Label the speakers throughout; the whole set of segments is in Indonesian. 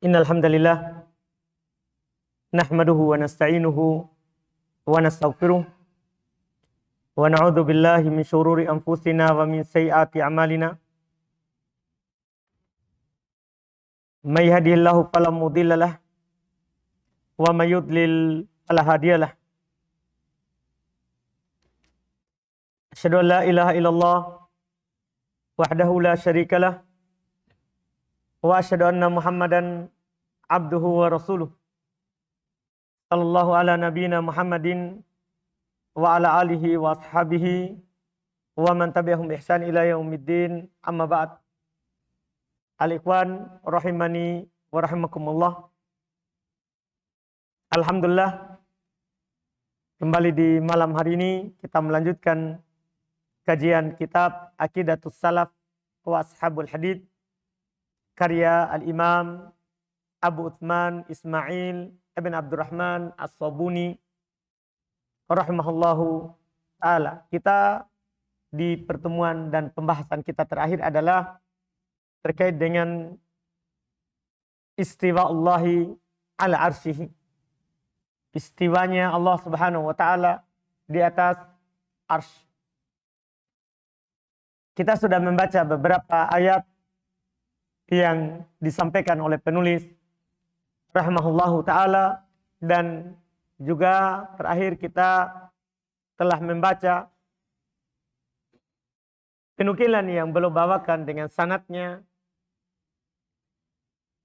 Speaker 1: Innal hamdalillah nahmaduhu wa nasta'inuhu wa nastaghfiruh wa na'udzu billahi min syururi anfusina wa min sayyiati a'malina. May yahdihillahu fala mudhillalah wa may yudlil fala hadiyalah. Asyhadu an la ilaha illallah wahdahu la syarikalah wa asyhadu anna Muhammadan abduhu wa rasuluh. Sallallahu ala nabiyina Muhammadin wa ala alihi wa ashabihi wa man tabi'ahum ihsan ila yaumiddin. Amma ba'd. Al-ikhwan rahimani wa rahimakumullah. Alhamdulillah, kembali di malam hari ini kita melanjutkan kajian kitab Aqidatus Salaf wa Ashabul Hadits karya Al-Imam Abu Utsman Ismail ibn Abdurrahman As-Sabuni rahimahullahu ta'ala. Kita di pertemuan dan pembahasan kita terakhir adalah terkait dengan istiwa Allahi ala arsyihi. Istiwanya Allah subhanahu wa ta'ala di atas arsy. Kita sudah membaca beberapa ayat yang disampaikan oleh penulis rahimahullahu ta'ala, dan juga terakhir kita telah membaca penukilan yang beliau bawakan dengan sanadnya,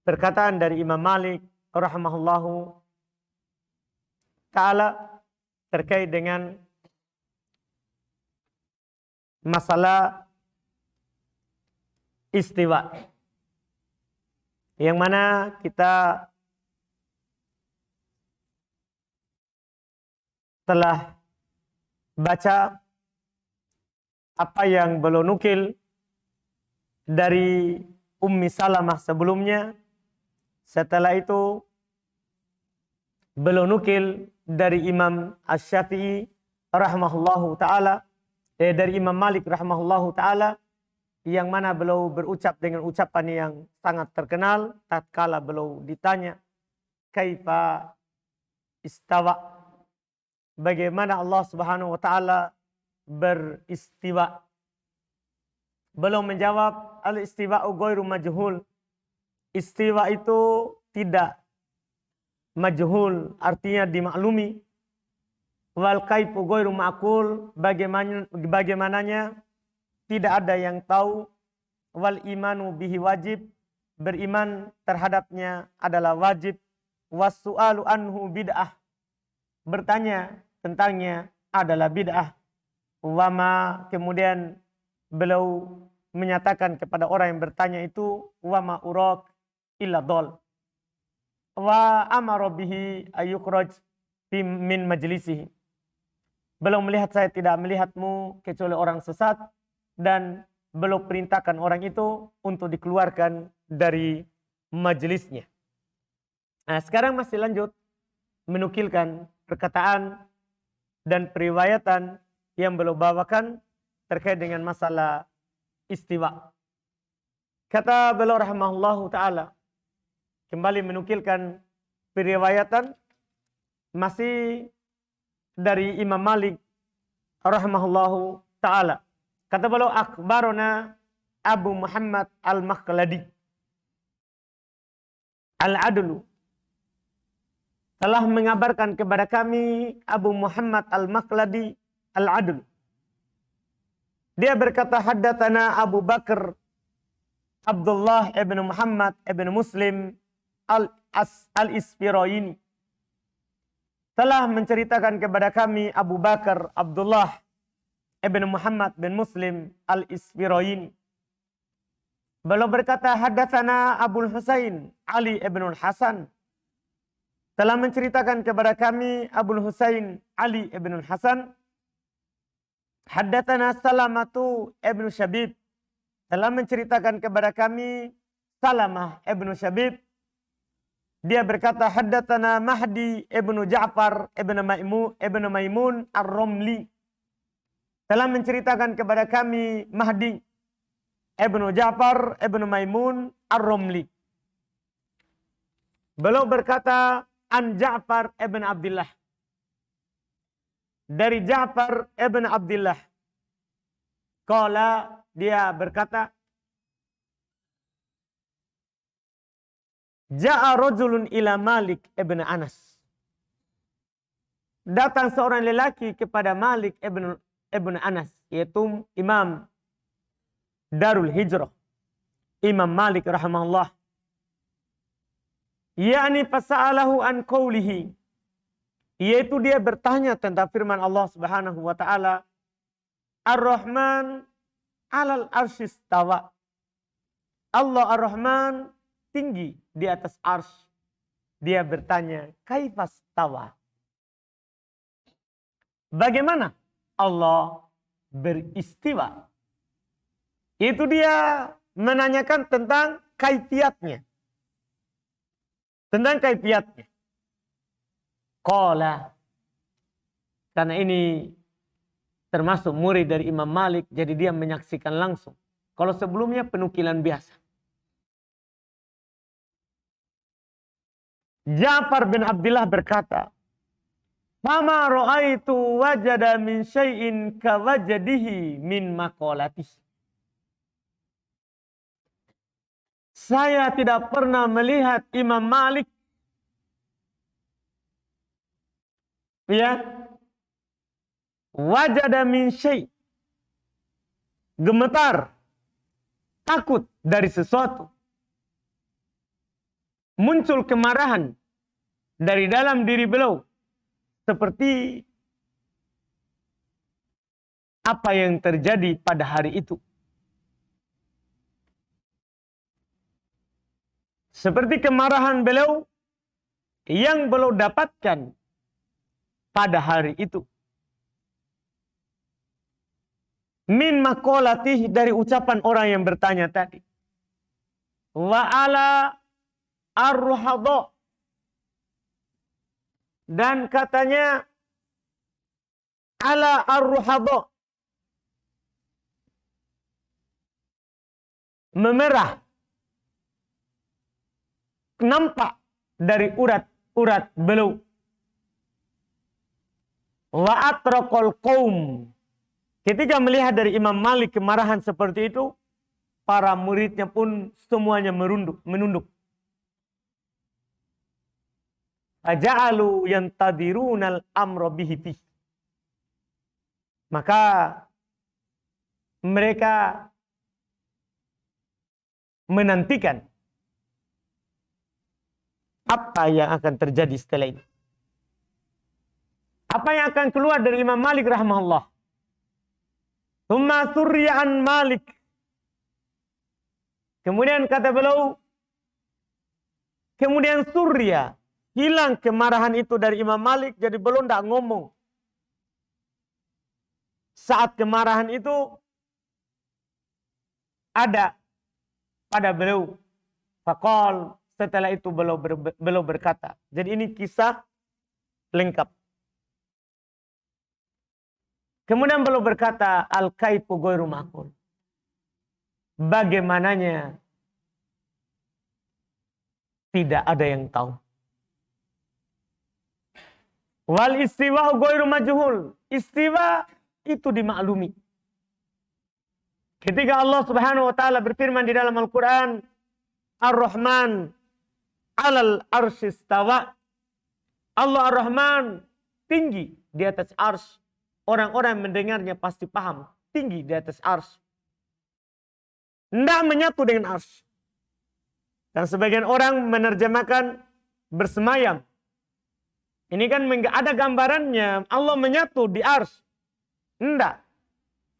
Speaker 1: perkataan dari Imam Malik rahimahullahu ta'ala terkait dengan masalah istiwa, yang mana kita telah baca apa yang beliau nukil dari Ummi Salamah sebelumnya. Setelah itu beliau nukil dari Imam Asy-Syafi'i rahimahullahu ta'ala, dari Imam Malik rahimahullahu ta'ala, yang mana beliau berucap dengan ucapan yang sangat terkenal tatkala beliau ditanya kaifa istawa, bagaimana Allah Subhanahu wa taala beristiwa. Beliau menjawab, al-istiwa'u ghairu majhul. Istiwa itu tidak majhul, artinya dimaklumi. Wal kaifu ghairu ma'qul, bagaimananya tidak ada yang tahu. Wal imanu bihi wajib, beriman terhadapnya adalah wajib. Was-su'alu anhu bid'ah, bertanya tentangnya adalah bid'ah. Wama, kemudian beliau menyatakan kepada orang yang bertanya itu, wama urak illa dol. Wa amara bihi ayyukhraj min majlisihi. Beliau melihat saya tidak melihatmu kecuali orang sesat, dan beliau perintahkan orang itu untuk dikeluarkan dari majelisnya. Nah, sekarang masih lanjut menukilkan perkataan dan periwayatan yang beliau bawakan terkait dengan masalah istiwa. Kata beliau rahimahullahu ta'ala, kembali menukilkan periwayatan masih dari Imam Malik rahimahullahu ta'ala. Kata beliau, akhbarona Abu Muhammad al-Makhladi al-Adlu, telah mengabarkan kepada kami Abu Muhammad al-Makhladi al-Adlu. Dia berkata, haddatsana Abu Bakar Abdullah ibn Muhammad ibn Muslim al-Isfirayini, telah menceritakan kepada kami Abu Bakar Abdullah ibn Muhammad bin Muslim al-Isfirayini. Beliau berkata, haddatsana Abul Husain Ali ibn Hasan, telah menceritakan kepada kami Abul Husain Ali ibn Hasan. Haddatsana Salamatu ibn Syabib, telah menceritakan kepada kami Salamah ibn Syabib. Dia berkata, haddatsana Mahdi ibn Ja'far ibn Maimun ar-Romli, telah menceritakan kepada kami Mahdi ibn Ja'far ibn Maimun ar-Romli. Beliau berkata, an Ja'far ibn Abdullah. Dari Ja'far ibn Abdullah. Qala, dia berkata, Ja'a rajulun ila Malik ibn Anas. Datang seorang lelaki kepada Malik ibn Anas, yaitu imam Darul Hijrah, Imam Malik rahimahullah. Yani fasa'alahu an qawlihi, yaitu dia bertanya tentang firman Allah Subhanahu wa taala, Ar-Rahman 'alal arsy istawa. Allah Ar-Rahman tinggi di atas arsy. Dia bertanya, kaifas tawa? Bagaimana Allah beristiwa? Itu dia menanyakan tentang kaifiatnya. Tentang kaifiatnya. Qala, karena ini termasuk murid dari Imam Malik, jadi dia menyaksikan langsung. Kalau sebelumnya penukilan biasa. Ja'far bin Abdullah berkata, Fama ra'aitu wajada min syai'in ka wajadihi min maqalatihi. Saya tidak pernah melihat Imam Malik wajada min syai', gemetar, takut dari sesuatu, muncul kemarahan dari dalam diri beliau seperti apa yang terjadi pada hari itu. Seperti kemarahan beliau yang beliau dapatkan pada hari itu. Min maqalatih, dari ucapan orang yang bertanya tadi. Wa ala ar-ruhadha, dan katanya ala ar-ruhadha, memerah, nampak dari urat-urat beliau. Wa atraqal qaum, ketika melihat dari Imam Malik kemarahan seperti itu, para muridnya pun semuanya menunduk. Faja'alu yantadirunal amra bihi. Maka mereka menantikan apa yang akan terjadi setelah ini. Apa yang akan keluar dari Imam Malik rahimahullah. Tsumma surriya an Malik. Kemudian kata beliau, kemudian surya, hilang kemarahan itu dari Imam Malik, jadi beliau tidak ngomong. Saat kemarahan itu ada pada beliau. Faqal, setelah itu beliau berkata. Jadi ini kisah lengkap. Kemudian beliau berkata, al-kaifu ghairu ma'qul. Bagaimananya tidak ada yang tahu. Wal istiwa ghairu majhul. Istiwa itu dimaklumi. Ketika Allah Subhanahu wa taala berfirman di dalam Al-Qur'an, Ar-Rahman 'alal arsy istawa. Allah Ar-Rahman tinggi di atas arsy. Orang-orang mendengarnya pasti paham, tinggi di atas arsy. Tidak menyatu dengan arsy. Dan sebagian orang menerjemahkan bersemayam. Ini kan ada gambarannya Allah menyatu di arsy. Tidak.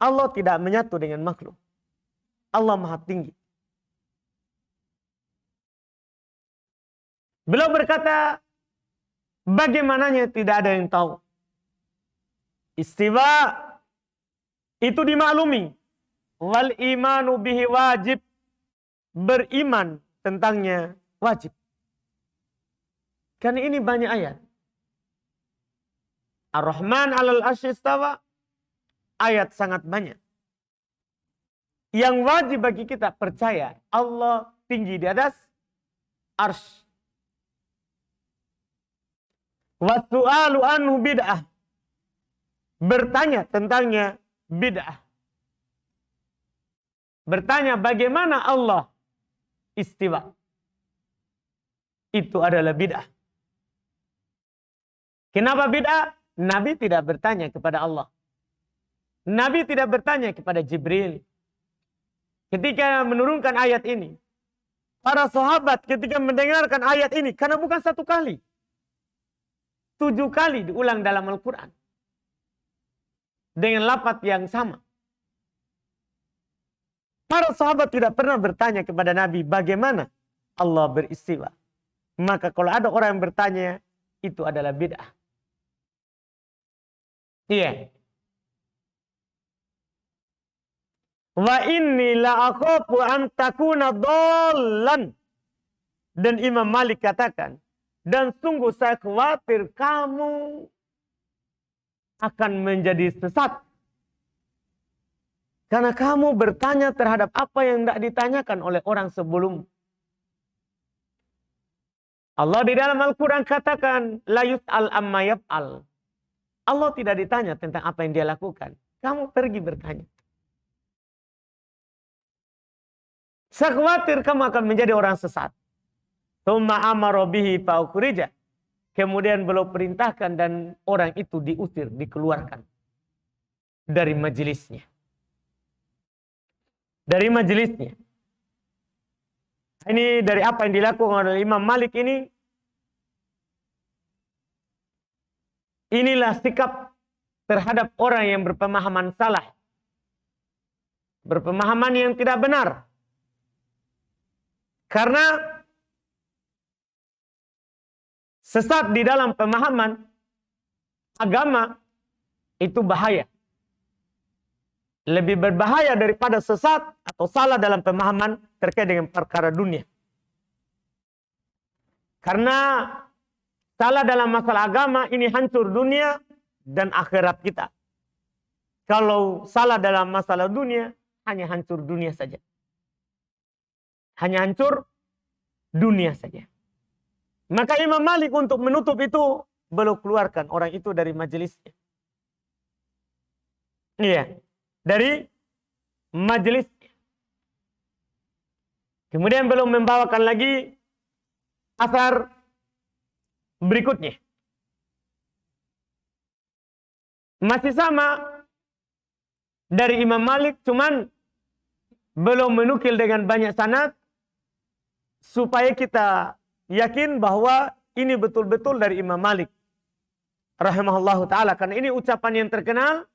Speaker 1: Allah tidak menyatu dengan makhluk. Allah maha tinggi. Beliau berkata, bagaimananya tidak ada yang tahu. Istiwa itu dimaklumi. Wal imanu bihi wajib. Beriman tentangnya wajib. Karena ini banyak ayat. Ar-Rahman 'alal arsy istawa. Ayat sangat banyak. Yang wajib bagi kita percaya Allah tinggi di atas arsy. Wasu'alu anhu bid'ah. Bertanya tentangnya bid'ah. Bertanya bagaimana Allah istiwa. Itu adalah bid'ah. Kenapa bid'ah? Nabi tidak bertanya kepada Allah. Nabi tidak bertanya kepada Jibril. Ketika menurunkan ayat ini, para sahabat ketika mendengarkan ayat ini, karena bukan satu kali, 7 kali diulang dalam Al-Quran. Dengan lafaz yang sama. Para sahabat tidak pernah bertanya kepada Nabi bagaimana Allah beristiwa. Maka kalau ada orang yang bertanya, itu adalah bid'ah. Iya. Wa inni la akhafu an takuna dhallan. Dan Imam Malik katakan, dan sungguh saya khawatir kamu akan menjadi sesat. Karena kamu bertanya terhadap apa yang tidak ditanyakan oleh orang sebelum. Allah di dalam Al-Quran katakan, la yus'al amma yaf'al. Allah tidak ditanya tentang apa yang dia lakukan. Kamu pergi bertanya. Saya khawatir kamu akan menjadi orang sesat. Tsumma amara bihi fa'ukhrija. Kemudian beliau perintahkan dan orang itu diusir, dikeluarkan dari majelisnya. Dari majelisnya. Ini dari apa yang dilakukan oleh Imam Malik ini. Inilah sikap terhadap orang yang berpemahaman salah. Berpemahaman yang tidak benar. Karena sesat di dalam pemahaman agama itu bahaya. Lebih berbahaya daripada sesat atau salah dalam pemahaman terkait dengan perkara dunia. Karena salah dalam masalah agama ini hancur dunia dan akhirat kita. Kalau salah dalam masalah dunia, hanya hancur dunia saja. Hanya hancur dunia saja. Maka Imam Malik untuk menutup itu, beliau keluarkan orang itu dari majelisnya. Iya, dari majelis. Kemudian beliau membawakan lagi asar berikutnya. Masih sama dari Imam Malik, cuman belum menukil dengan banyak sanad supaya kita yakin bahwa ini betul-betul dari Imam Malik rahimahullahu ta'ala. Karena ini ucapan yang terkenal,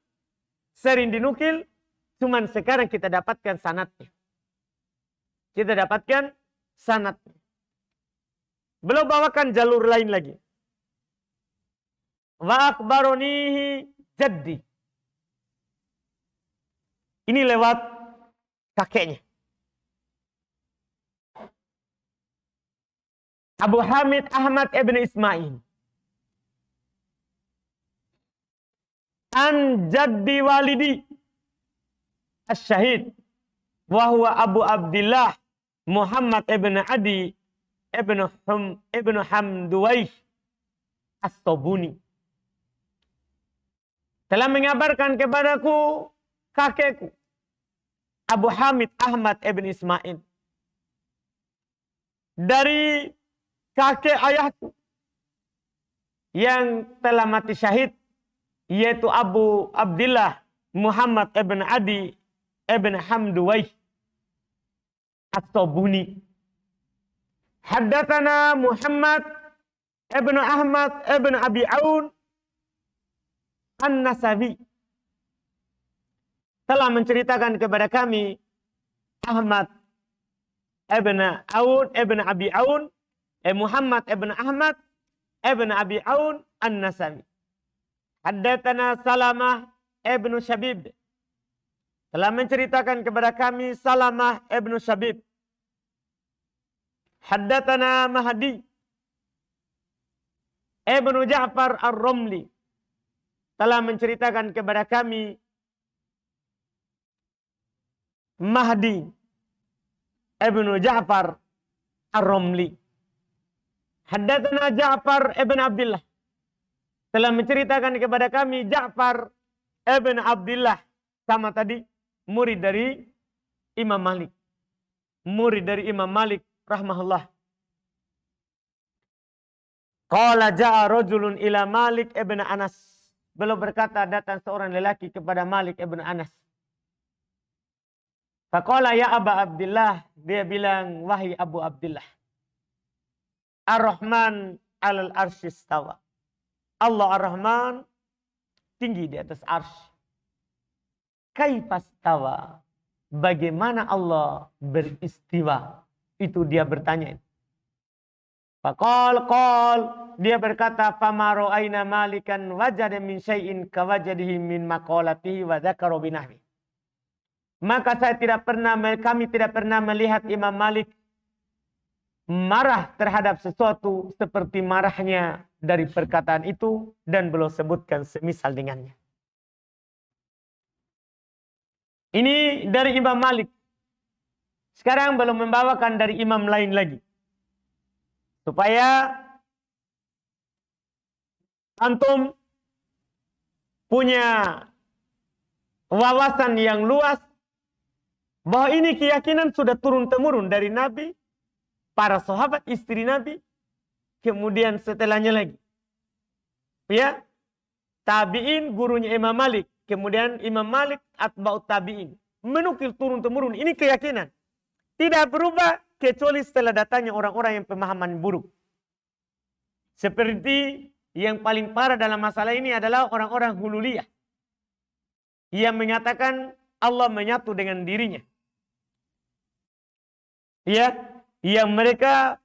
Speaker 1: sering dinukil, cuman sekarang kita dapatkan sanadnya. Kita dapatkan sanadnya. Belum bawakan jalur lain lagi. Wa akbaronihi jaddi. Ini lewat kakeknya. Abu Hamid Ahmad ibn Ismail. An jaddi walidi as-syahid. Wahuwa Abu Abdillah Muhammad ibn Adi ibn Hamduwaih as-Sobuni. Telah mengabarkan kepadaku kakekku Abu Hamid Ahmad ibn Ismail. Dari kakek ayahku yang telah mati syahid, yaitu Abu Abdillah Muhammad ibn Adi ibn Hamduwaih as-Sobuni. Haddatsana Muhammad ibn Ahmad ibn Abi Aun An-Nasabi. Telah menceritakan kepada kami Ahmad ibn Aun ibn Abi Aun Muhammad ibn Ahmad ibn Abi Aun An-Nasabi. Haddatsana Salamah ibn Syabib. Telah menceritakan kepada kami Salamah ibn Syabib. Haddatsana Mahdi ibn Ja'far Ar-Ramli. Telah menceritakan kepada kami Mahdi ibn Ja'far Ar-Ramli. Haddatsana Ja'far ibn Abdullah. telah menceritakan kepada kami Ja'far ibn Abdullah, sama tadi murid dari Imam Malik. Murid dari Imam Malik rahmahullah. Qala ja'a rajulun ila Malik ibn Anas. Beliau berkata, datang seorang lelaki kepada Malik ibn Anas. Faqala ya Aba Abdullah, dia bilang, wahai Abu Abdullah, Ar-Rahman alal arsy istawa. Allah Ar-Rahman tinggi di atas arsy. Kaifa istawa? Bagaimana Allah beristiwa? Itu dia bertanya. Faqal dia berkata, fama ra'ayna Malikan wajada min syai'in kawajadihi min maqalatihi wa dzakara binahwi. Maka kami tidak pernah melihat Imam Malik marah terhadap sesuatu seperti marahnya dari perkataan itu, dan beliau sebutkan semisal dengannya. Ini dari Imam Malik. Sekarang belum membawakan dari imam lain lagi. Supaya antum punya wawasan yang luas bahwa ini keyakinan sudah turun-temurun dari Nabi, para sahabat, istri Nabi, kemudian setelahnya lagi. Ya, tabi'in, gurunya Imam Malik, kemudian Imam Malik, atba'ut tabi'in. Menukil turun-temurun, ini keyakinan. Tidak berubah kecuali setelah datangnya orang-orang yang pemahaman buruk. Seperti yang paling parah dalam masalah ini adalah orang-orang hululiyah. Yang mengatakan Allah menyatu dengan dirinya. Ya, yang mereka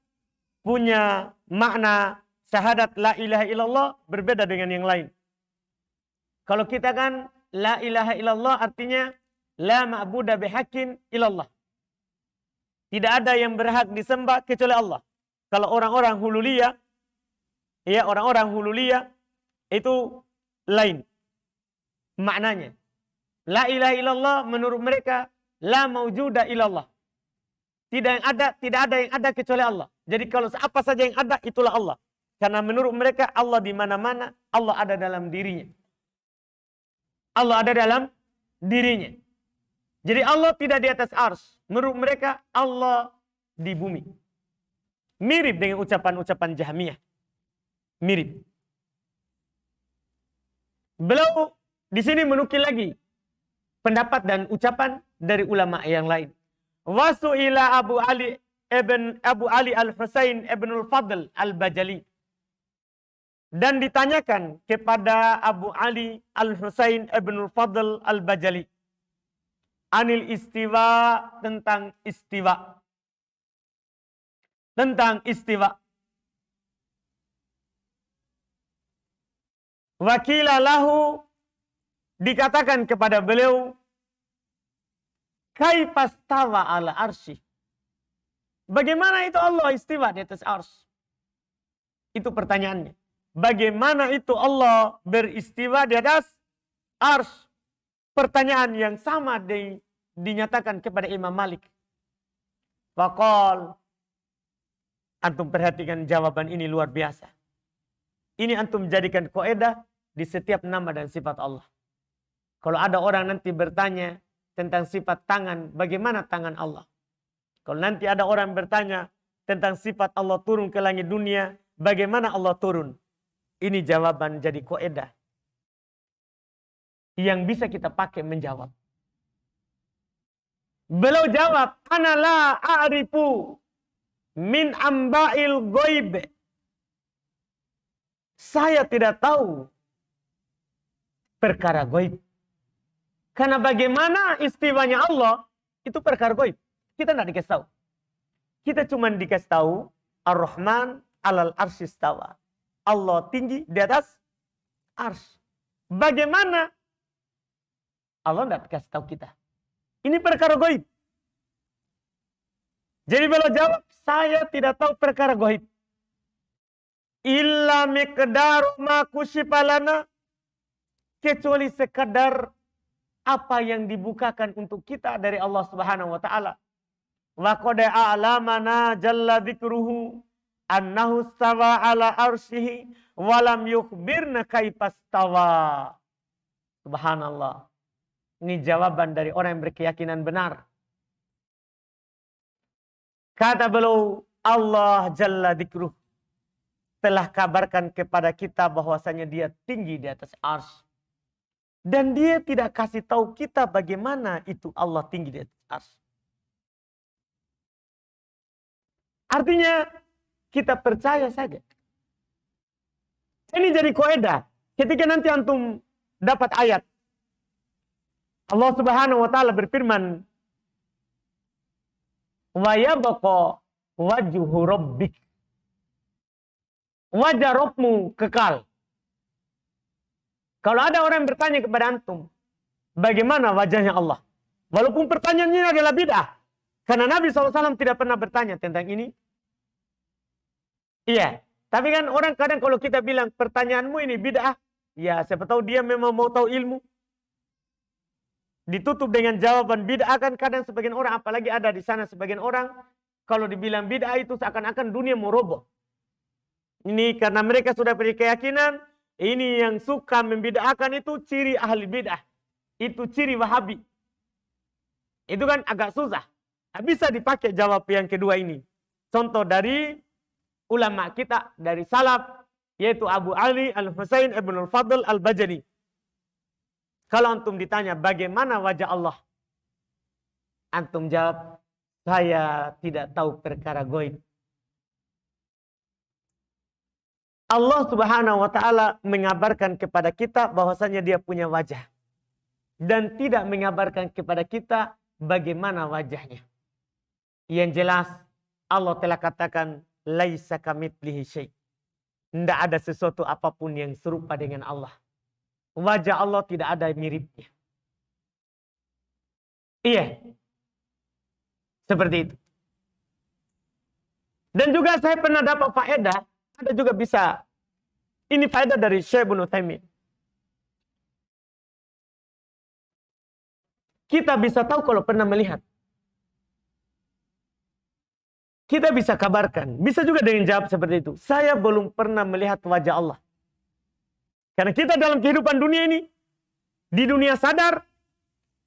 Speaker 1: punya makna syahadat la ilaha illallah berbeda dengan yang lain. Kalau kita kan la ilaha illallah artinya la ma'budu bihaqqin illallah. Tidak ada yang berhak disembah kecuali Allah. Kalau orang-orang hululiyah, ya orang-orang hululiyah itu lain maknanya. La ilaha illallah menurut mereka la maujuda illallah. Tidak ada yang ada kecuali Allah. Jadi kalau apa saja yang ada itulah Allah. Karena menurut mereka Allah di mana-mana, Allah ada dalam dirinya. Allah ada dalam dirinya. Jadi Allah tidak di atas ars. Menurut mereka Allah di bumi. Mirip dengan ucapan-ucapan Jahmiyah. Mirip. Beliau di sini menukil lagi pendapat dan ucapan dari ulama yang lain. Wasu'ila Abu Ali Al-Husain ibn al-Fadl Al-Bajali. Dan ditanyakan kepada Abu Ali Al-Husain ibn al-Fadl Al-Bajali. Anil istiwa, tentang istiwa. Tentang istiwa. Wakila lahu, dikatakan kepada beliau, kaifastawa ala arsy. Bagaimana itu Allah istiwa di atas arsy? Itu pertanyaannya. Bagaimana itu Allah beristiwa di atas arsy? Pertanyaan yang sama dinyatakan kepada Imam Malik. Faqal, antum perhatikan jawaban ini luar biasa. Ini antum jadikan kaidah di setiap nama dan sifat Allah. Kalau ada orang nanti bertanya tentang sifat tangan, bagaimana tangan Allah? Kalau nanti ada orang bertanya tentang sifat Allah turun ke langit dunia, bagaimana Allah turun? Ini jawaban jadi kaidah yang bisa kita pakai menjawab. Beliau jawab, ana la a'rifu min amba'il ghaib. Saya tidak tahu perkara ghaib. Karena bagaimana istiwanya Allah, itu perkara ghaib. Kita tidak dikasih tahu. Kita cuma dikasih tahu, Ar-Rahman alal arsy istawa. Allah tinggi di atas arsy. Bagaimana? Allah tidak kasih tahu kita. Ini perkara ghaib. Jadi beliau jawab, saya tidak tahu perkara ghaib. Illa miqdaru ma kusyifa lana, kecuali sekadar apa yang dibukakan untuk kita dari Allah Subhanahu wa taala. Wa qad a'lamana jalla dzikruhu annahu stawa ala arsyihi walam yukhbirna kaifastawa. Subhanallah. Ini jawaban dari orang yang berkeyakinan benar. Kata beliau, Allah Jalla Dzikruh telah kabarkan kepada kita bahwasanya dia tinggi di atas arsy. Dan dia tidak kasih tahu kita bagaimana itu Allah tinggi di atas arsy. Artinya kita percaya saja. Ini jadi kaidah. Ketika nanti antum dapat ayat Allah Subhanahu wa taala berfirman, "Wa yabqa wajhu rabbik." Wajah Rabbmu kekal. Kalau ada orang yang bertanya kepada antum, bagaimana wajahnya Allah? Walaupun pertanyaannya adalah bid'ah. Karena Nabi SAW tidak pernah bertanya tentang ini. Iya. Tapi kan orang kadang kalau kita bilang pertanyaanmu ini bid'ah. Ya siapa tahu dia memang mau tahu ilmu. Ditutup dengan jawaban bid'ah kan kadang sebagian orang. Apalagi ada di sana sebagian orang. Kalau dibilang bid'ah itu seakan-akan dunia mau roboh. Ini karena mereka sudah punya keyakinan. Ini yang suka membid'ahkan itu ciri ahli bid'ah. Itu ciri Wahabi. Itu kan agak susah. Bisa dipakai jawab yang kedua ini. Contoh dari ulama kita, dari salaf, yaitu Abu Ali Al-Husain Ibn Al-Fadl Al-Bajali. Kalau antum ditanya bagaimana wajah Allah, antum jawab, saya tidak tahu perkara gaib. Allah Subhanahu wa taala mengabarkan kepada kita bahwasanya dia punya wajah. Dan tidak mengabarkan kepada kita bagaimana wajahnya. Yang jelas Allah telah katakan laisa kamitslihi syai'. Tidak ada sesuatu apapun yang serupa dengan Allah. Wajah Allah tidak ada miripnya. Iya. Seperti itu. Dan juga saya pernah dapat faedah, ada juga bisa. Ini faedah dari Syekh Ibnu Taimiyah. Kita bisa tahu kalau pernah melihat. Kita bisa kabarkan. Bisa juga dengan jawab seperti itu. Saya belum pernah melihat wajah Allah. Karena kita dalam kehidupan dunia ini, di dunia sadar,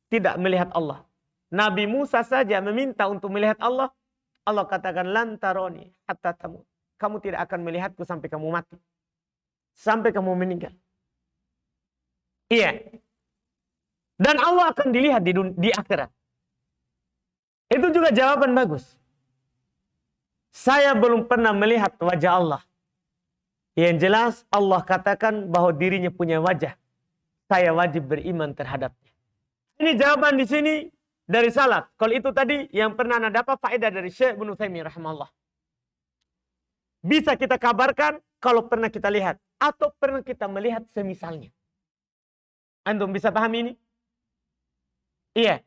Speaker 1: tidak melihat Allah. Nabi Musa saja meminta untuk melihat Allah. Allah katakan, lantaroni hatta tamu. Kamu tidak akan melihatku sampai kamu mati. Sampai kamu meninggal. Iya. Dan Allah akan dilihat di akhirat. Itu juga jawaban bagus. Saya belum pernah melihat wajah Allah. Yang jelas Allah katakan bahwa dirinya punya wajah. Saya wajib beriman terhadapnya. Ini jawaban di sini dari salaf. Kalau itu tadi yang pernah anda dapat faedah dari Syekh Ibnu Taimiyah rahimahullah. Bisa kita kabarkan kalau pernah kita lihat. Atau pernah kita melihat semisalnya. Antum bisa pahami ini? Iya.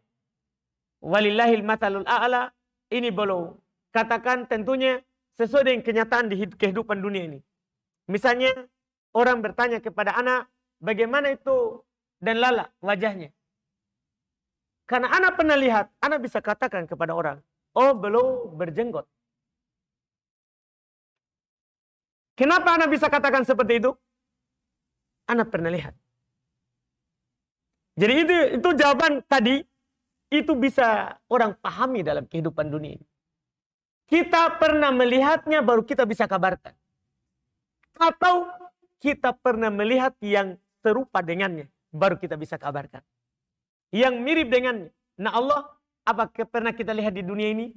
Speaker 1: Walillahil mathalul a'la. Ini belum. Katakan tentunya sesuai dengan kenyataan di kehidupan dunia ini. Misalnya orang bertanya kepada anak, bagaimana itu dan lala wajahnya. Karena anak pernah lihat, anak bisa katakan kepada orang, oh belum berjenggot. Kenapa anak bisa katakan seperti itu? Anak pernah lihat. Jadi itu jawaban tadi, itu bisa orang pahami dalam kehidupan dunia ini. Kita pernah melihatnya baru kita bisa kabarkan. Atau kita pernah melihat yang serupa dengannya. Baru kita bisa kabarkan. Yang mirip dengannya. Nah Allah, apakah pernah kita lihat di dunia ini?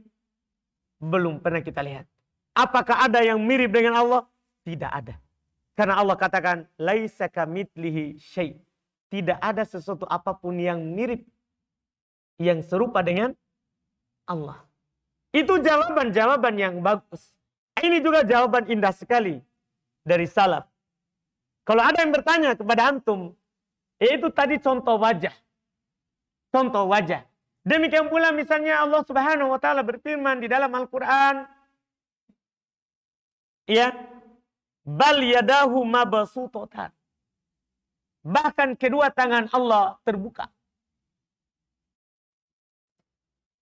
Speaker 1: Belum pernah kita lihat. Apakah ada yang mirip dengan Allah? Tidak ada. Karena Allah katakan, laisa kamitslihi syai'. Tidak ada sesuatu apapun yang mirip. Yang serupa dengan Allah. Itu jawaban-jawaban yang bagus. Ini juga jawaban indah sekali dari salaf. Kalau ada yang bertanya kepada antum, itu tadi contoh wajah. Contoh wajah. Demikian pula misalnya Allah Subhanahu wa taala berfirman di dalam Al-Qur'an, ya, bal yadahu mabsuutatan. Bahkan kedua tangan Allah terbuka.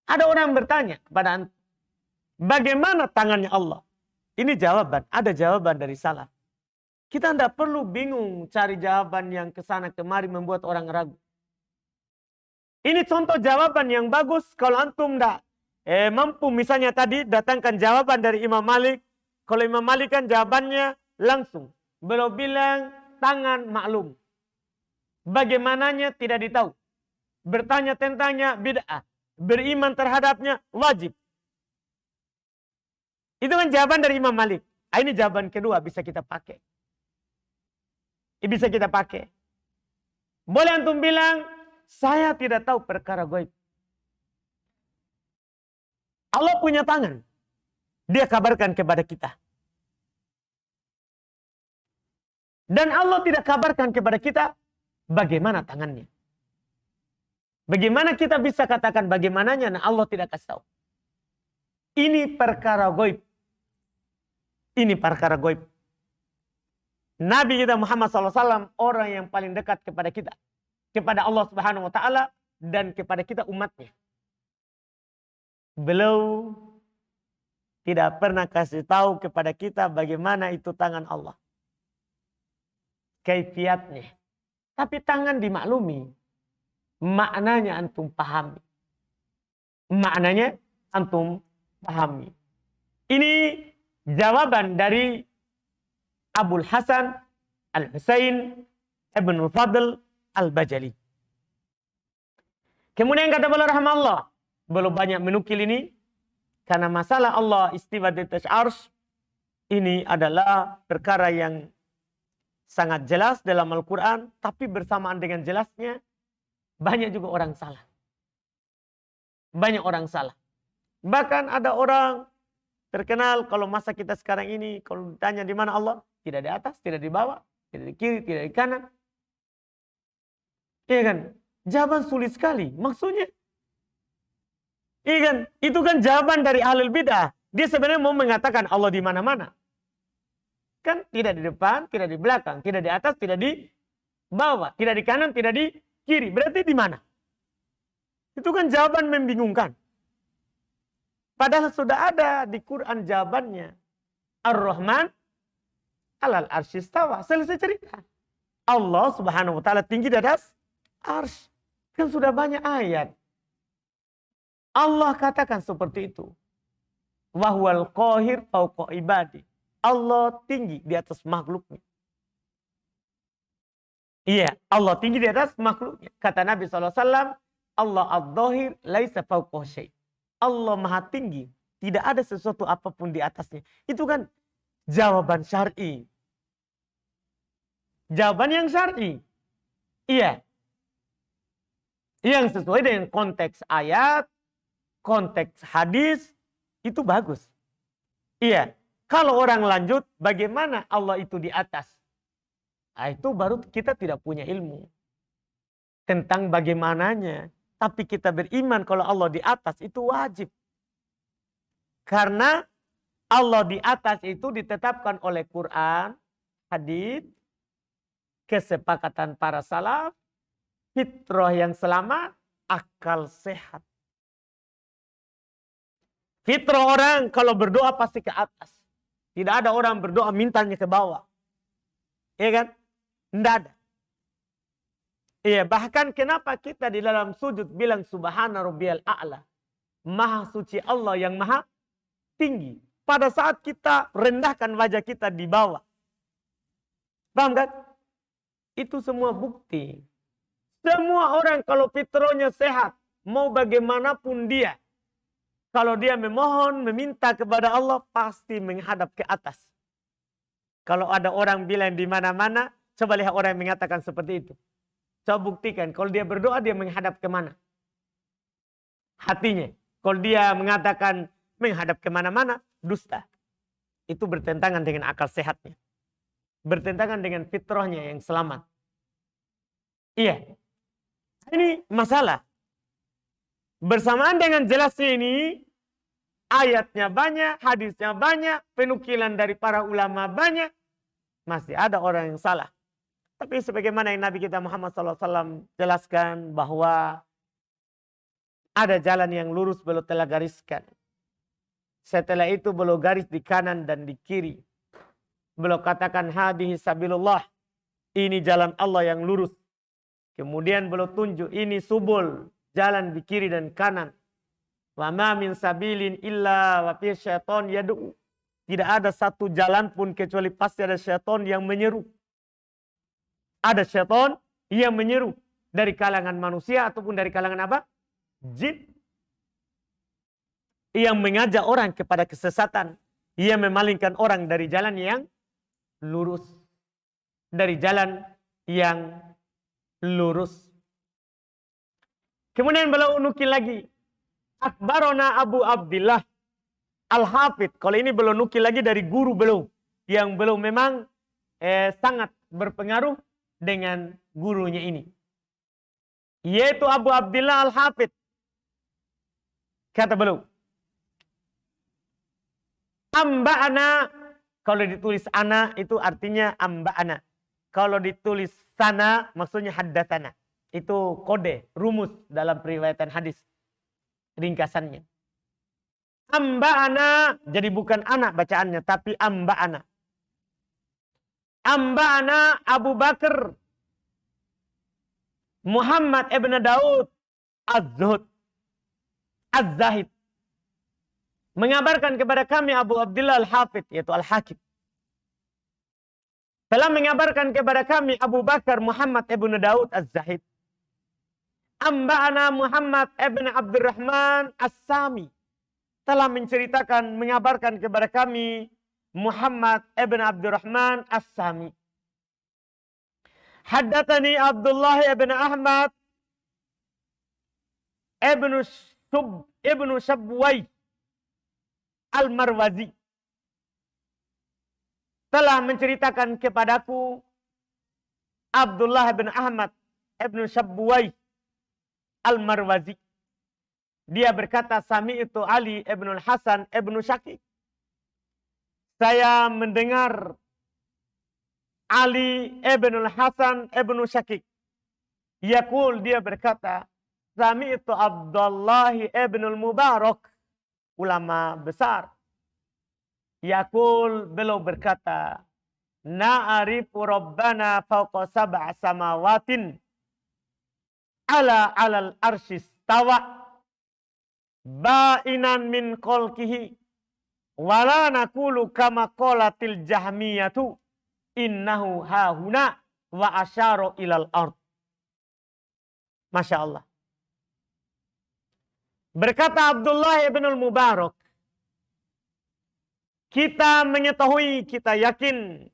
Speaker 1: Ada orang bertanya kepada antum, bagaimana tangannya Allah? Ini jawaban, ada jawaban dari salaf. Kita tidak perlu bingung cari jawaban yang kesana kemari membuat orang ragu. Ini contoh jawaban yang bagus kalau antum tidak mampu misalnya tadi datangkan jawaban dari Imam Malik. Kalau Imam Malik kan jawabannya langsung. Beliau bilang tangan maklum. Bagaimananya tidak ditahu. Bertanya tentangnya bid'ah. Beriman terhadapnya wajib. Itu kan jawaban dari Imam Malik. Ini jawaban kedua bisa kita pakai. Bisa kita pakai. Boleh antum bilang, saya tidak tahu perkara gaib. Allah punya tangan. Dia kabarkan kepada kita. Dan Allah tidak kabarkan kepada kita bagaimana tangannya. Bagaimana kita bisa katakan bagaimananya? Nah, Allah tidak kasih tahu. Ini perkara gaib. Ini perkara gaib. Nabi kita Muhammad SAW orang yang paling dekat kepada kita. Kepada Allah Subhanahu Wa Taala dan kepada kita umatnya. Beliau tidak pernah kasih tahu kepada kita bagaimana itu tangan Allah. Kaifiatnya. Tapi tangan dimaklumi. Maknanya antum pahami. Maknanya antum pahami. Ini jawaban dari Abul Hasan Al-Husain Ibn Fadl Al-Bajali. Kemudian kata beliau rahimahullah, belum banyak menukil ini karena masalah Allah istiwa di atas arsy ini adalah perkara yang sangat jelas dalam Al-Quran, tapi bersamaan dengan jelasnya banyak juga orang salah. Banyak orang salah. Bahkan ada orang terkenal kalau masa kita sekarang ini kalau ditanya di mana Allah, tidak di atas, tidak di bawah, tidak di kiri, tidak di kanan. Iya kan? Jawaban sulit sekali. Maksudnya, iya kan? Itu kan jawaban dari ahlul bid'ah. Dia sebenarnya mau mengatakan Allah di mana-mana. Kan tidak di depan, tidak di belakang, tidak di atas, tidak di bawah, tidak di kanan, tidak di kiri. Berarti di mana? Itu kan jawaban membingungkan. Padahal sudah ada di Quran jawabannya. Ar-Rahman alal arsy istawa. Selesai cerita. Allah Subhanahu Wa Taala tinggi di atas arsy. Kan sudah banyak ayat. Allah katakan seperti itu. Wa huwal qahir fawqa ibadi. Allah tinggi di atas makhluknya. Iya, Allah tinggi di atas makhluknya. Kata Nabi SAW, Allah ad-dhahir laisa fawqa syai'. Allah maha tinggi. Tidak ada sesuatu apapun di atasnya. Itu kan jawaban syar'i. Jawaban yang syar'i. Iya. Yang sesuai dengan konteks ayat, konteks hadis, itu bagus. Iya. Kalau orang lanjut, bagaimana Allah itu di atas? Nah, itu baru kita tidak punya ilmu. Tentang bagaimananya. Tapi kita beriman kalau Allah di atas, itu wajib. Karena Allah di atas itu ditetapkan oleh Quran, hadis, kesepakatan para salaf, fitrah yang selamat, akal sehat. Fitrah orang kalau berdoa pasti ke atas. Tidak ada orang berdoa mintanya ke bawah. Iya kan? Tidak ada. Iya, bahkan kenapa kita di dalam sujud bilang subhana rabbiyal a'la. Maha suci Allah yang maha tinggi. Pada saat kita rendahkan wajah kita di bawah. Paham kan? Itu semua bukti. Semua orang kalau fitrahnya sehat, mau bagaimanapun dia, kalau dia memohon, meminta kepada Allah, pasti menghadap ke atas. Kalau ada orang bilang di mana-mana, coba lihat orang yang mengatakan seperti itu. Coba buktikan, kalau dia berdoa, dia menghadap kemana? Hatinya. Kalau dia mengatakan menghadap kemana-mana, dusta. Itu bertentangan dengan akal sehatnya. Bertentangan dengan fitrahnya yang selamat. Iya. Ini masalah. Bersamaan dengan jelasnya ini, ayatnya banyak, hadisnya banyak, penukilan dari para ulama banyak, masih ada orang yang salah. Tapi sebagaimana yang Nabi kita Muhammad SAW jelaskan bahwa ada jalan yang lurus beliau telah gariskan. Setelah itu beliau garis di kanan dan di kiri. beliau katakan hadhihi sabilullah, ini jalan Allah yang lurus. Kemudian beliau tunjuk ini subul, jalan di kiri dan kanan. Wa ma min sabilin illa wa fi syaiton yad'u. Tidak ada satu jalan pun kecuali pasti ada syaitan yang menyeru. Ada syaitan yang menyeru dari kalangan manusia ataupun dari kalangan apa? Jin. Yang mengajak orang kepada kesesatan. Ia memalingkan orang dari jalan yang lurus. Dari jalan yang lurus. Kemudian beliau nukil lagi. Akbarona Abu Abdillah Al-Hafidh. Kalau ini beliau nukil lagi dari guru beliau. Yang beliau memang sangat berpengaruh dengan gurunya ini. Yaitu Abu Abdillah Al-Hafidh. Kata beliau. Amba'ana. Kalau ditulis ana itu artinya amba'ana. Kalau ditulis sana maksudnya haddatsana. Itu kode, rumus dalam periwayatan hadis. Ringkasannya. Amba'ana. Jadi bukan anak bacaannya. Tapi amba'ana. Amba'ana Abu Bakar Muhammad ibn Daud Az-Zahid. Mengabarkan kepada kami Abu Abdillah Al-Hafidh. Yaitu Al-Hakim. Telah mengabarkan kepada kami Abu Bakar Muhammad ibn Daud Az-Zahid. Amba'ana Muhammad ibn Abdurrahman As-Sami. Telah menceritakan, mengabarkan kepada kami Muhammad ibn Abdurrahman As-Sami. Haddatsani Abdullah ibn Ahmad ibn Shabwai Al-Marwazi. Telah menceritakan kepadaku Abdullah ibn Ahmad ibn Shabwai Al-Marwazi. Dia berkata, Sami itu Ali ibn Hasan ibn Syakik. Saya mendengar Ali ibn Hasan ibn Syakik. Yaqul, dia berkata, Sami itu Abdullah ibn Mubarak. Ulama besar. Yaqul, beliau berkata, Na'arifu Rabbana fawqa sab'a samawatin alal arsyis tawa ba'inan min khalqihi wala nakulu kama qalatil jahmiyatu innahu hahuna wa asyara ilal ard. Masya Allah. Berkata Abdullah ibn al-Mubarak, kita mengetahui, kita yakin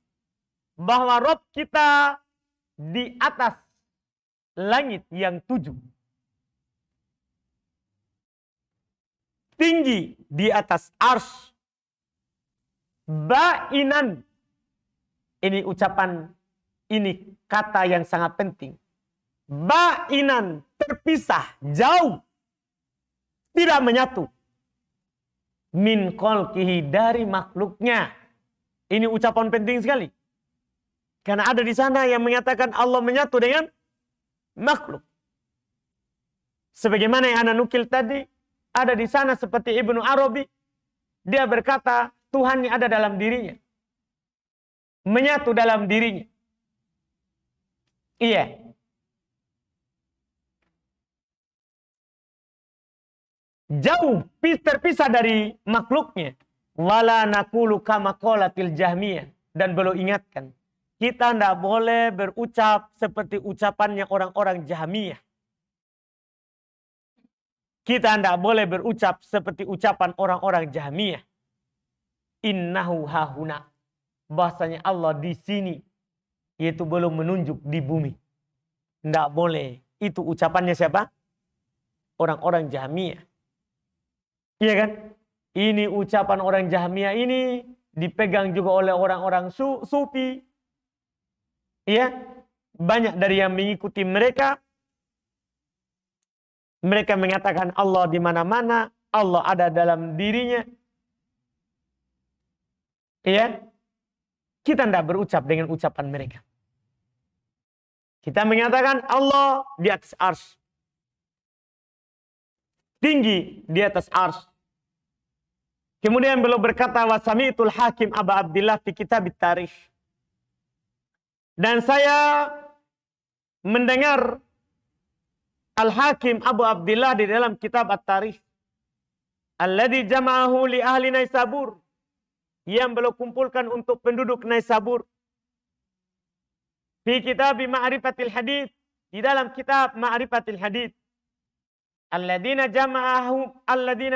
Speaker 1: bahwa Rabb kita di atas langit yang 7. Tinggi di atas arsy. Ba'inan. Ini ucapan, ini kata yang sangat penting. Ba'inan, terpisah, jauh. Tidak menyatu. Min khalqihi, dari makhluknya. Ini ucapan penting sekali. Karena ada di sana yang mengatakan Allah menyatu dengan makhluk. Sebagaimana yang ana nukil tadi, ada di sana seperti Ibnu Arabi. Dia berkata Tuhan yang ada dalam dirinya. Menyatu dalam dirinya. Iya. Jauh, terpisah dari makhluknya. Wala nakulu kama qalatil jahmiyah. Dan beliau ingatkan, kita tidak boleh berucap seperti ucapannya orang-orang Jahmiyah. Kita tidak boleh berucap seperti ucapan orang-orang Jahmiyah. Innahu hahuna. Bahasanya Allah di sini. Yaitu belum menunjuk di bumi. Tidak boleh. Itu ucapannya siapa? Orang-orang Jahmiyah. Iya kan? Ini ucapan orang Jahmiyah ini dipegang juga oleh orang-orang sufi. Iya, banyak dari yang mengikuti mereka. Mereka mengatakan Allah di mana-mana, Allah ada dalam dirinya. Iya, kita tidak berucap dengan ucapan mereka. Kita mengatakan Allah di atas arsy. Tinggi di atas arsy. Kemudian beliau berkata, wa sami'tul hakim Aba Abdillah fi kitab at-tarikh. Dan saya mendengar Al-Hakim Abu Abdillah di dalam kitab At-Tarikh. Alladhi jama'ahu li ahli Naisabur. Yang beliau kumpulkan untuk penduduk Naisabur. Fi kitab Ma'rifatil Hadith. Di dalam kitab Ma'rifatil Hadith. Alladhina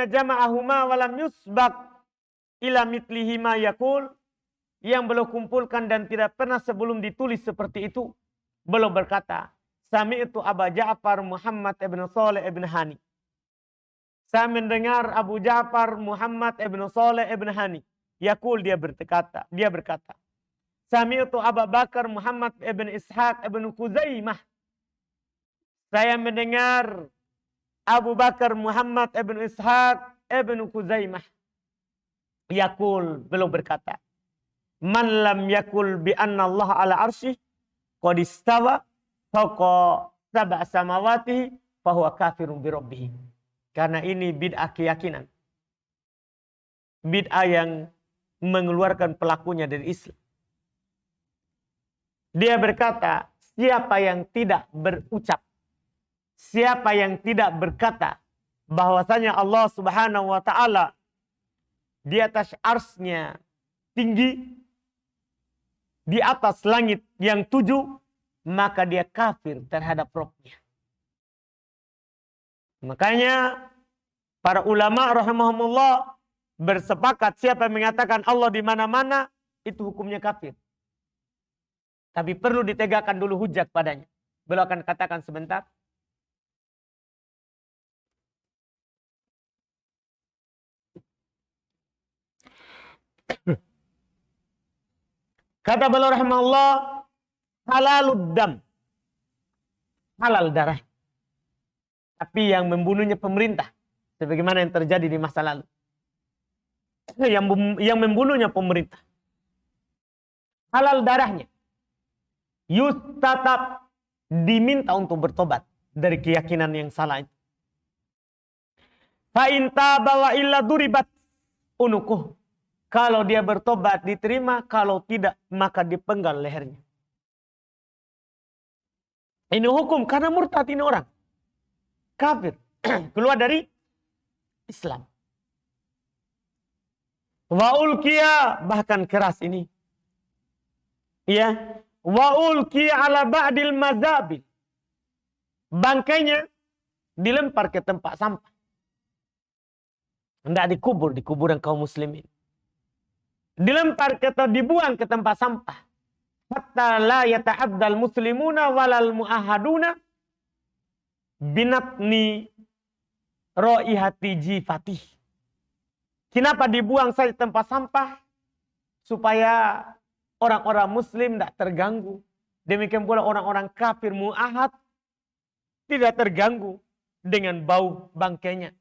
Speaker 1: jama'ahuma walam yusbaq ila mitlihi ma yakul. Yang beliau kumpulkan dan tidak pernah sebelum ditulis seperti itu. Beliau berkata, Sami'tu Aba Ja'far Muhammad ibn Saleh ibn Hani. Saya mendengar Abu Ja'far Muhammad ibn Saleh ibn Hani. Yaqul, dia berkata. Sami'tu Abu Bakar Muhammad ibn Ishaq ibn Khuzaimah. Saya mendengar Abu Bakar Muhammad ibn Ishaq ibn Khuzaimah. Yaqul, beliau berkata. Man lam yakul bi anna Allah ala arsyih qad istawa fawqa sab'a samawati fahuwa kafirun bi rabbih. Karena ini bid'ah keyakinan. Bid'ah yang mengeluarkan pelakunya dari Islam. Dia berkata, siapa yang tidak berucap, siapa yang tidak berkata bahwasanya Allah Subhanahu wa taala di atas arsy-Nya tinggi, di atas langit yang 7, maka dia kafir terhadap Rabb-Nya. Makanya para ulama rahimahumullah bersepakat siapa yang mengatakan Allah di mana-mana itu hukumnya kafir. Tapi perlu ditegakkan dulu hujjah padanya. Beliau akan katakan sebentar. Kata beliau rahimahullah, halalud dam. Halal darah. Tapi yang membunuhnya pemerintah. Sebagaimana yang terjadi di masa lalu. Yang membunuhnya pemerintah. Halal darahnya. Yustatab, diminta untuk bertobat dari keyakinan yang salah itu. Fa in taba wa illa duribat unukuh. Kalau dia bertobat diterima, kalau tidak maka dipenggal lehernya. Ini hukum karena murtad ini orang. Kafir. Keluar dari Islam. Wa ulqiya, bahkan keras ini. Ya. Wa ulqiya ala ba'dil mazabil. Bangkainya dilempar ke tempat sampah. Tidak dikubur di kuburan kaum muslimin. Dilempar atau dibuang ke tempat sampah. Hatta la yata'addal muslimuna walal mu'ahaduna binatni ro'ihati jifatih. Kenapa dibuang saja tempat sampah? Supaya orang-orang muslim tidak terganggu. Demikian pula orang-orang kafir mu'ahad tidak terganggu dengan bau bangkainya.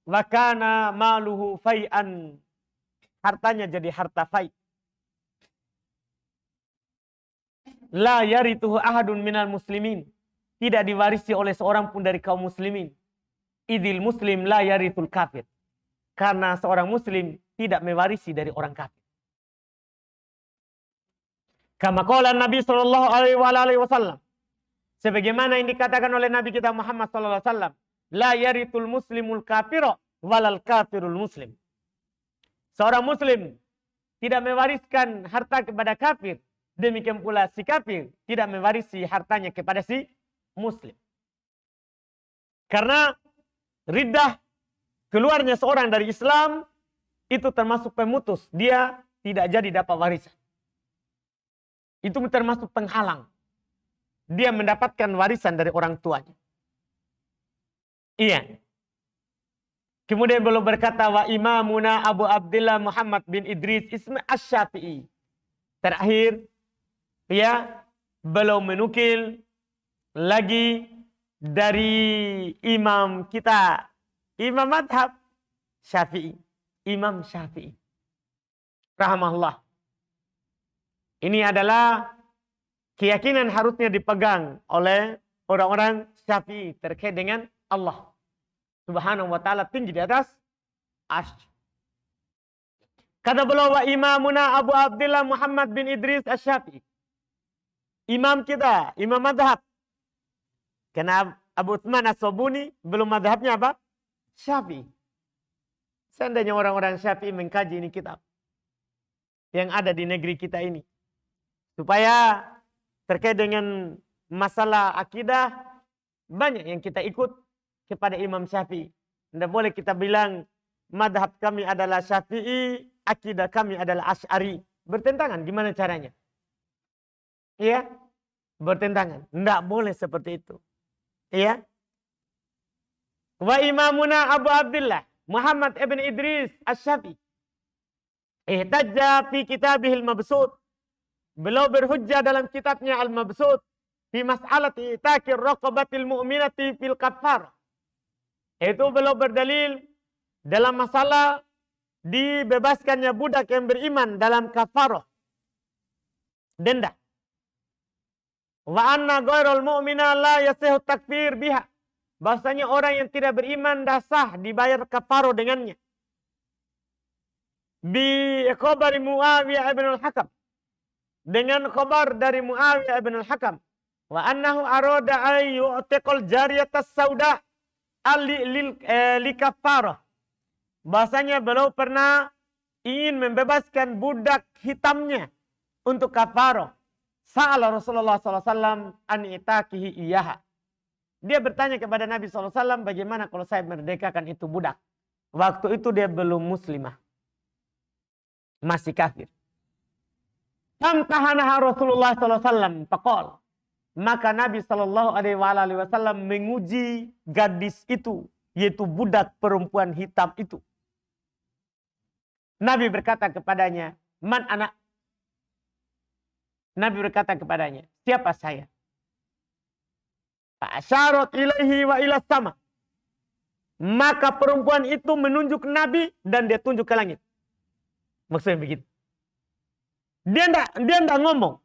Speaker 1: Wakana maluhu fai'an. Hartanya jadi harta fai'. La yarituhu ahadun minal muslimin. Tidak diwarisi oleh seorang pun dari kaum muslimin. Idil muslim la yarithul kafir. Karena seorang muslim tidak mewarisi dari orang kafir. Kama qala Nabi sallallahu alaihi wasallam. Sebagaimana yang dikatakan oleh Nabi kita Muhammad sallallahu alaihi wasallam. La yarithul muslimul kafiro walal kafirul muslim. Seorang muslim tidak mewariskan harta kepada kafir. Demikian pula si kafir tidak mewarisi hartanya kepada si muslim. Karena riddah, keluarnya seorang dari Islam, itu termasuk pemutus. Dia tidak jadi dapat warisan. Itu termasuk penghalang. Dia mendapatkan warisan dari orang tuanya. Iya. Kemudian beliau berkata, wa imamuna Abu Abdillah Muhammad bin Idris Isma Asy-Syafi'i. Terakhir, ya, beliau menukil lagi dari imam kita, imam madhab Syafi'i, Imam Syafi'i rahimahullah. Ini adalah keyakinan harusnya dipegang oleh orang-orang Syafi'i terkait dengan Allah Subhanahu wa ta'ala tinggi di atas Ash. Kata beliau, wa imamuna Abu Abdullah Muhammad bin Idris Asy-Syafi'i. Imam kita, imam madhab. Karena Abu Utsman As-Sabuni belum madhabnya apa? Syafi'i. Seandainya orang-orang Syafi'i mengkaji ini kitab yang ada di negeri kita ini, supaya terkait dengan masalah akidah, banyak yang kita ikut kepada Imam Syafi'i. Tidak boleh kita bilang madhab kami adalah Syafi'i, akidah kami adalah Asy'ari. Bertentangan, gimana caranya? Iya, bertentangan. Tidak boleh seperti itu. Iya. Wa imamuna Abu Abdullah Muhammad ibn Idris Asy-Syafi'i ihtajja fi kitabihil Mabsut. Beliau berhujjah dalam kitabnya Al-Mabsut fi mas'alati takir raqabatil mu'minati fil kafar. Itu beliau berdalil dalam masalah dibebaskannya budak yang beriman dalam kafarah, denda. Wa anna ghairul mu'mina la yasihu takfir biha. Bahasanya orang yang tidak beriman dah sah dibayar kafarah dengannya. Bi khabari Muawiyah ibn al-Hakam. Dengan khabar dari Muawiyah ibn al-Hakam. Wa annahu arada ay yu'tiqal jariyatas sauda li kafarah. Bahasanya beliau pernah ingin membebaskan budak hitamnya untuk kafarah. Sa'ala Rasulullah SAW an itakihi iyaha. Dia bertanya kepada Nabi SAW, bagaimana kalau saya merdekakan itu budak. Waktu itu dia belum muslimah. Masih kafir. Famtahanaha Rasulullah SAW. Faqal. Maka Nabi SAW menguji gadis itu. Yaitu budak perempuan hitam itu. Nabi berkata kepadanya, man anak. Nabi berkata kepadanya, siapa saya? Fa'asyarat ilaihi wa ila sama. Maka perempuan itu menunjuk Nabi dan dia tunjuk ke langit. Maksudnya begitu. Dia enggak ngomong.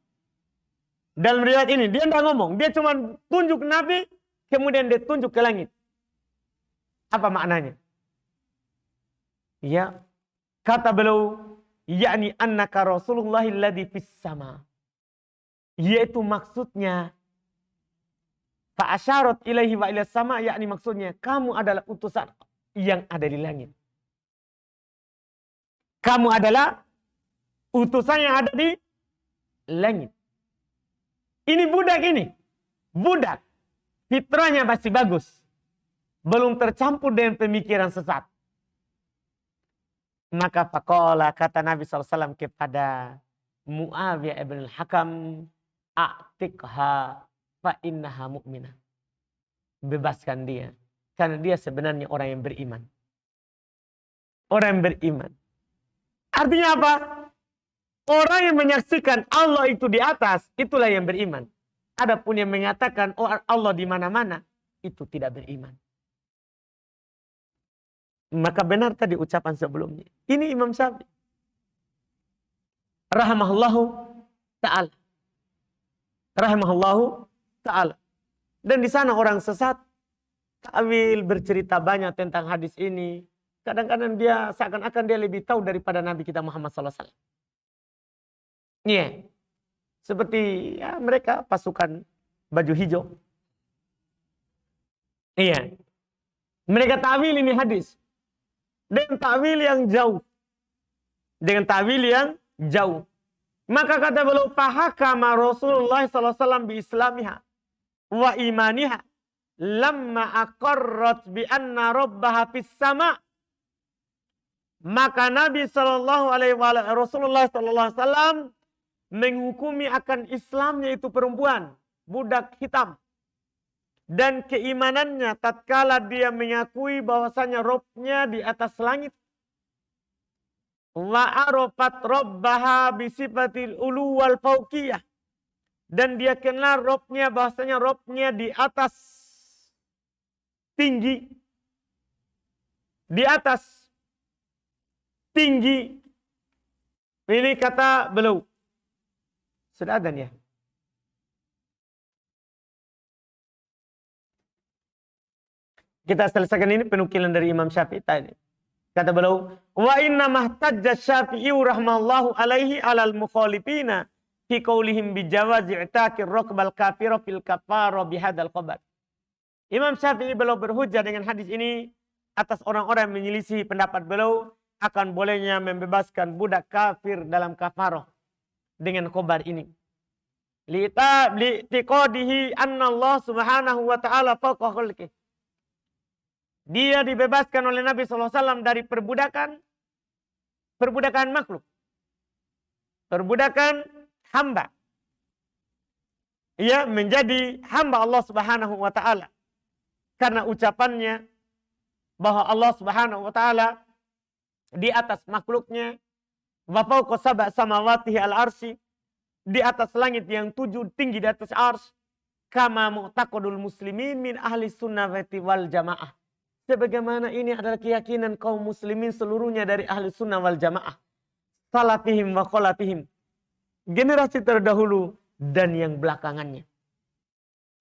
Speaker 1: Dalam riwayat ini dia enggak ngomong, dia cuma tunjuk Nabi kemudian dia tunjuk ke langit. Apa maknanya? Ya, kata beliau, yakni annaka Rasulullah alladzi fis sama. Yaitu maksudnya fa'asyarat ilaihi wa ila sama, yakni maksudnya kamu adalah utusan yang ada di langit. Kamu adalah utusan yang ada di langit. Ini budak ini. Budak. Fitrahnya masih bagus. Belum tercampur dengan pemikiran sesat. Maka faqala, kata Nabi SAW kepada Muawiyah ibn al-Hakam, a'tiqha fa innaha mu'minah. Bebaskan dia. Karena dia sebenarnya orang yang beriman. Orang yang beriman. Artinya apa? Orang yang menyaksikan Allah itu di atas, itulah yang beriman. Adapun yang mengatakan oh Allah di mana-mana, itu tidak beriman. Maka benar tadi ucapan sebelumnya. Ini Imam Syafi'i. Rahimahullahu ta'ala. Rahimahullahu ta'ala. Dan di sana orang sesat, ta'wil bercerita banyak tentang hadis ini. Kadang-kadang dia seakan-akan dia lebih tahu daripada Nabi kita Muhammad SAW. Iya. Seperti ya, mereka pasukan baju hijau. Iya. Mereka ta'wil ini hadis. Dengan ta'wil yang jauh. Dengan ta'wil yang jauh. Maka kata beliau, fahakama Rasulullah SAW bi islamiha wa imaniha lamma aqarrat bi anna rabbaha fis sama. Maka Nabi Rasulullah SAW menghukumi akan Islamnya itu perempuan, budak hitam. Dan keimanannya tatkala dia mengakui bahwasanya Robnya di atas langit. Wa arafat rabbaha bisifatil ulu wal fauqiyah. Dan dia kenal Robnya bahwasanya Robnya di atas tinggi. Di atas tinggi. Ini kata beliau. Sudah ada ya? Kita selesaikan ini penukilan dari Imam Syafi'i tadi. Kata beliau, wa inna mahtajja Syafi'i rahmallahu alaihi alal mukhalifina fi qaulihim bi jawazi i'taqir raqbal kafira fil kafara bihadzal khabar. Imam Syafi'i beliau berhujjah dengan hadis ini atas orang-orang yang menyelisih pendapat beliau akan bolehnya membebaskan budak kafir dalam kafarah dengan khabar ini. Li'tiqadihi anna Allah subhanahu wa ta'ala fawqa khalqih. Dia dibebaskan oleh Nabi SAW dari perbudakan makhluk. Perbudakan hamba. Ia menjadi hamba Allah Subhanahu wa ta'ala. Karena ucapannya bahwa Allah Subhanahu wa ta'ala di atas makhluknya, wa fawqa sab'a samawatihi al-arsy, di atas langit yang 7 tinggi di atas ars, kama mu'taqadul muslimin min ahli sunnati wal jamaah. Sebagaimana ini adalah keyakinan kaum muslimin seluruhnya dari ahli sunnah wal jamaah. Salafihim wa khalafihim. Generasi terdahulu dan yang belakangannya.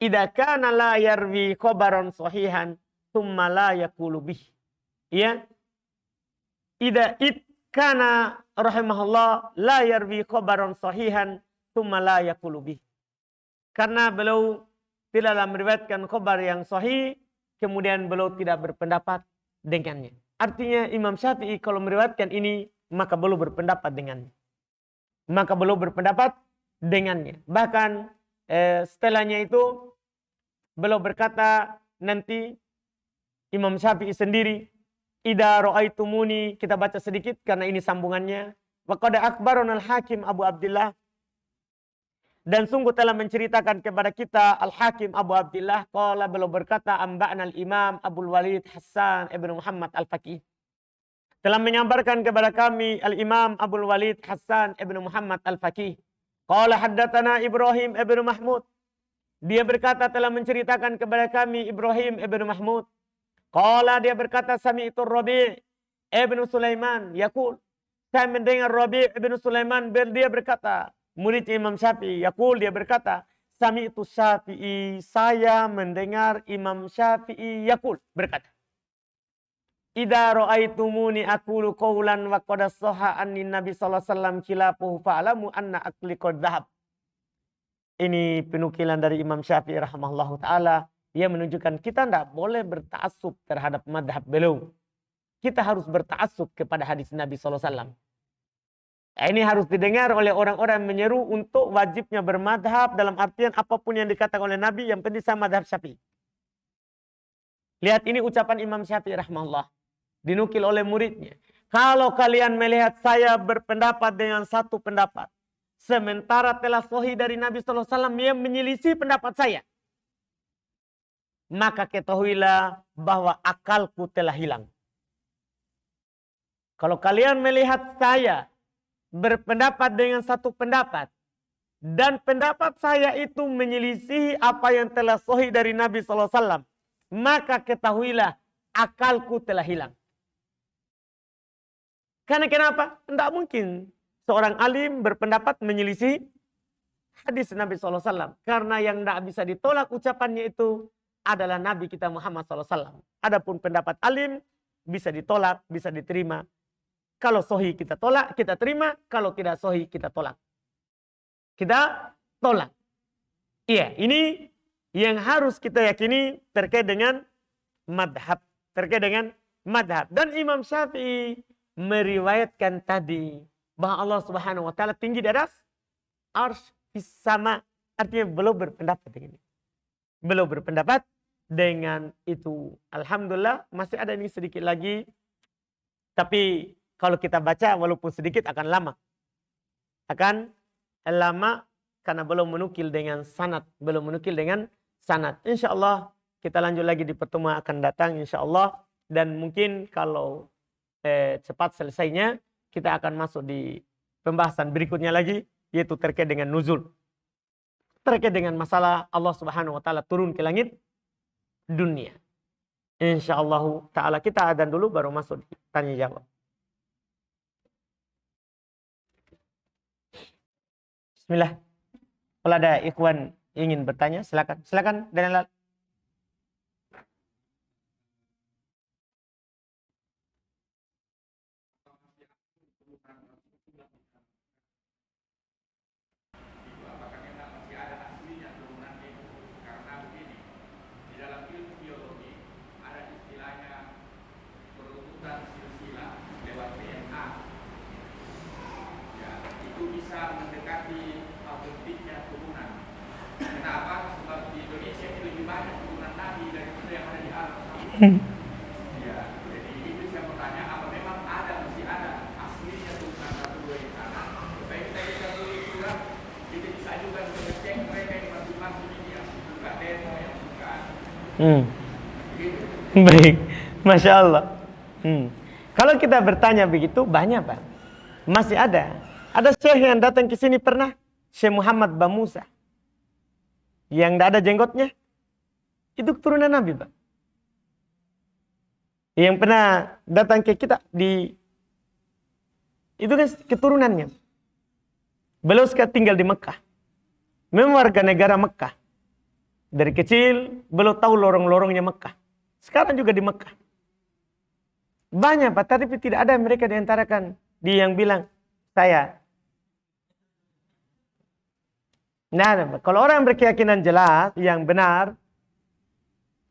Speaker 1: Idza kana la yarwi khabaran sahihan tsumma la yaqulu bih. Ya. Idza kana rahimahullah la yarwi khabaran sahihan tsumma la yaqulu bih. Karena beliau tidaklah meriwayatkan khabar yang sahih, kemudian beliau tidak berpendapat dengannya. Artinya Imam Syafi'i kalau meriwayatkan ini, maka beliau berpendapat dengannya. Maka beliau berpendapat dengannya. Bahkan setelahnya itu, beliau berkata nanti Imam Syafi'i sendiri, Idza ra'aitumuni, kita baca sedikit karena ini sambungannya. Wa qad akhbarana al-Hakim Abu Abdullah, dan sungguh telah menceritakan kepada kita Al-Hakim Abu Abdullah, qala, beliau berkata, amba'na al-Imam Abdul Walid Hasan ibn Muhammad al-Faqih. Telah menyabarkan kepada kami Al-Imam Abdul Walid Hasan ibn Muhammad al-Faqih. Qala haddatsana Ibrahim ibn Mahmud. Dia berkata telah menceritakan kepada kami Ibrahim ibn Mahmud. Qala, dia berkata, sami'tu Rabi' ibn Sulaiman yaqul. Saya mendengar Rabi' ibn Sulaiman, dia berkata, murid Imam Syafi'i, yaqul, dia berkata, sami'tu Syafi'i, saya mendengar Imam Syafi'i yaqul, berkata, idza ra'aitumuni aqulu qawlan wa qad sahha anni Nabi sallallahu alaihi wasallam khilafuhu fa'lamu anna aqli qad dhahab. Ini penukilan dari Imam Syafi'i rahimahullahu taala. Ia menunjukkan kita tidak boleh berta'assub terhadap madhab beliau. Kita harus berta'assub kepada hadis Nabi sallallahu alaihi wasallam. Ini harus didengar oleh orang-orang yang menyeru untuk wajibnya bermadhab dalam artian apapun yang dikatakan oleh Nabi, yang penting sama madhab Syafi'i. Lihat ini ucapan Imam Syafi'i rahimahullah. Dinukil oleh muridnya. Kalau kalian melihat saya berpendapat dengan satu pendapat, sementara telah sahih dari Nabi SAW yang menyelisih pendapat saya, maka ketahuilah bahwa akalku telah hilang. Kalau kalian melihat saya berpendapat dengan satu pendapat, dan pendapat saya itu menyelisih apa yang telah sahih dari Nabi SAW, maka ketahuilah akalku telah hilang. Karena kenapa? Tidak mungkin seorang alim berpendapat menyelisih hadis Nabi SAW. Karena yang tidak bisa ditolak ucapannya itu adalah Nabi kita Muhammad SAW. Adapun pendapat alim bisa ditolak, bisa diterima. Kalau sahih kita tolak, kita terima. Kalau tidak sahih kita tolak. Kita tolak. Iya, ini yang harus kita yakini terkait dengan madhab. Terkait dengan madhab. Dan Imam Syafi'i meriwayatkan tadi bahwa Allah Subhanahu wa taala tinggi di atas arsy sama. Artinya belum berpendapat dengan ini. Belum berpendapat dengan itu. Alhamdulillah masih ada ini sedikit lagi. Tapi kalau kita baca walaupun sedikit akan lama. Akan lama karena belum menukil dengan sanad. Belum menukil dengan sanad. InsyaAllah kita lanjut lagi di pertemuan akan datang insyaAllah. Dan mungkin kalau cepat selesainya kita akan masuk di pembahasan berikutnya lagi. Yaitu terkait dengan nuzul. Terkait dengan masalah Allah Subhanahu wa taala turun ke langit dunia. InsyaAllah ta'ala kita adzan dulu baru masuk di tanya jawab. Bismillah. Kalau ada ikhwan ingin bertanya, silakan. Silakan Daniel. Baik, Masya Allah. Kalau kita bertanya begitu, banyak Pak. Masih ada. Ada syekh yang datang ke sini pernah, Syekh Muhammad Bamusa. Yang tidak ada jenggotnya. Itu keturunan Nabi Pak. Yang pernah datang ke kita itu kan keturunannya. Beliau sekarang tinggal di Mekah. Memang warga negara Mekah. Dari kecil, beliau tahu lorong-lorongnya Mekah. Sekarang juga di Mekah. Banyak Pak, tapi tidak ada mereka diantarakan dia yang bilang, saya. Nah, kalau orang berkeyakinan jelas, yang benar,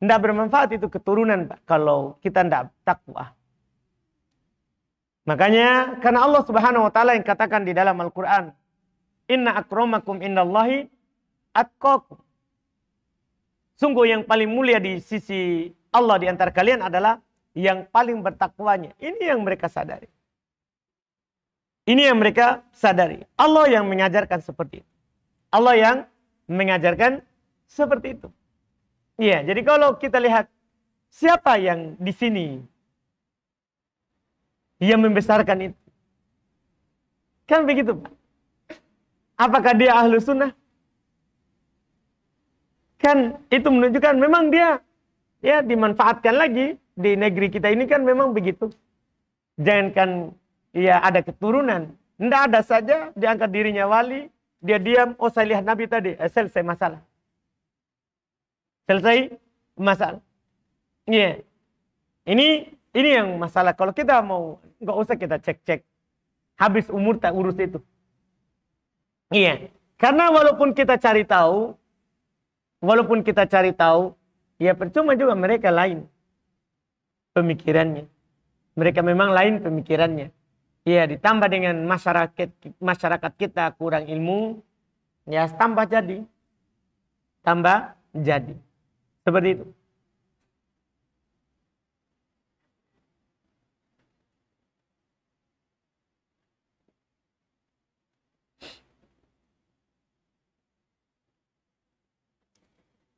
Speaker 1: tidak bermanfaat itu keturunan Pak, kalau kita tidak takwa. Makanya, karena Allah Subhanahu Wa Taala yang katakan di dalam Al-Quran, Inna akramakum indallahi atqakum. Sungguh yang paling mulia di sisi Allah di antara kalian adalah yang paling bertakwanya. Ini yang mereka sadari. Ini yang mereka sadari. Allah yang mengajarkan seperti itu. Allah yang mengajarkan seperti itu. Iya, jadi kalau kita lihat siapa yang di sini yang membesarkan itu? Kan begitu, Pak. Apakah dia ahlu sunnah? Kan itu menunjukkan memang dia ya dimanfaatkan lagi di negeri kita ini kan memang begitu. Jangankan ya ada keturunan, tidak ada saja diangkat dirinya wali, dia diam, oh saya lihat Nabi tadi, selesai masalah. Selesai masalah. Iya. Ini yang masalah. Kalau kita mau, nggak usah kita cek-cek. Habis umur tak urus itu. Iya. Karena walaupun kita cari tahu, ya percuma juga mereka lain pemikirannya. Mereka memang lain pemikirannya. Ya, ditambah dengan masyarakat kita kurang ilmu, ya tambah jadi. Seperti itu.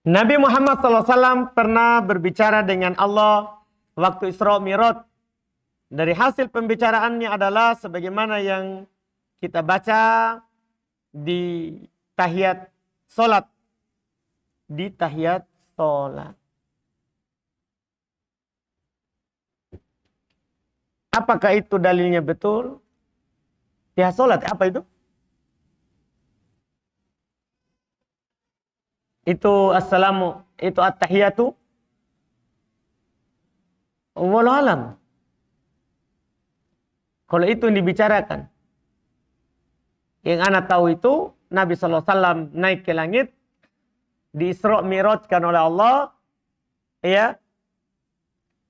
Speaker 1: Nabi Muhammad SAW pernah berbicara dengan Allah waktu Isra Mi'raj. Dari hasil pembicaraannya adalah sebagaimana yang kita baca di tahiyat solat. Apakah itu dalilnya betul? Tahiyat solat, apa itu? Itu itu at-tahiyatu. Wallahu alam. Kalau itu yang dibicarakan. Yang anak tahu itu, Nabi SAW naik ke langit, di Isra Mi'rajkan oleh Allah, ya,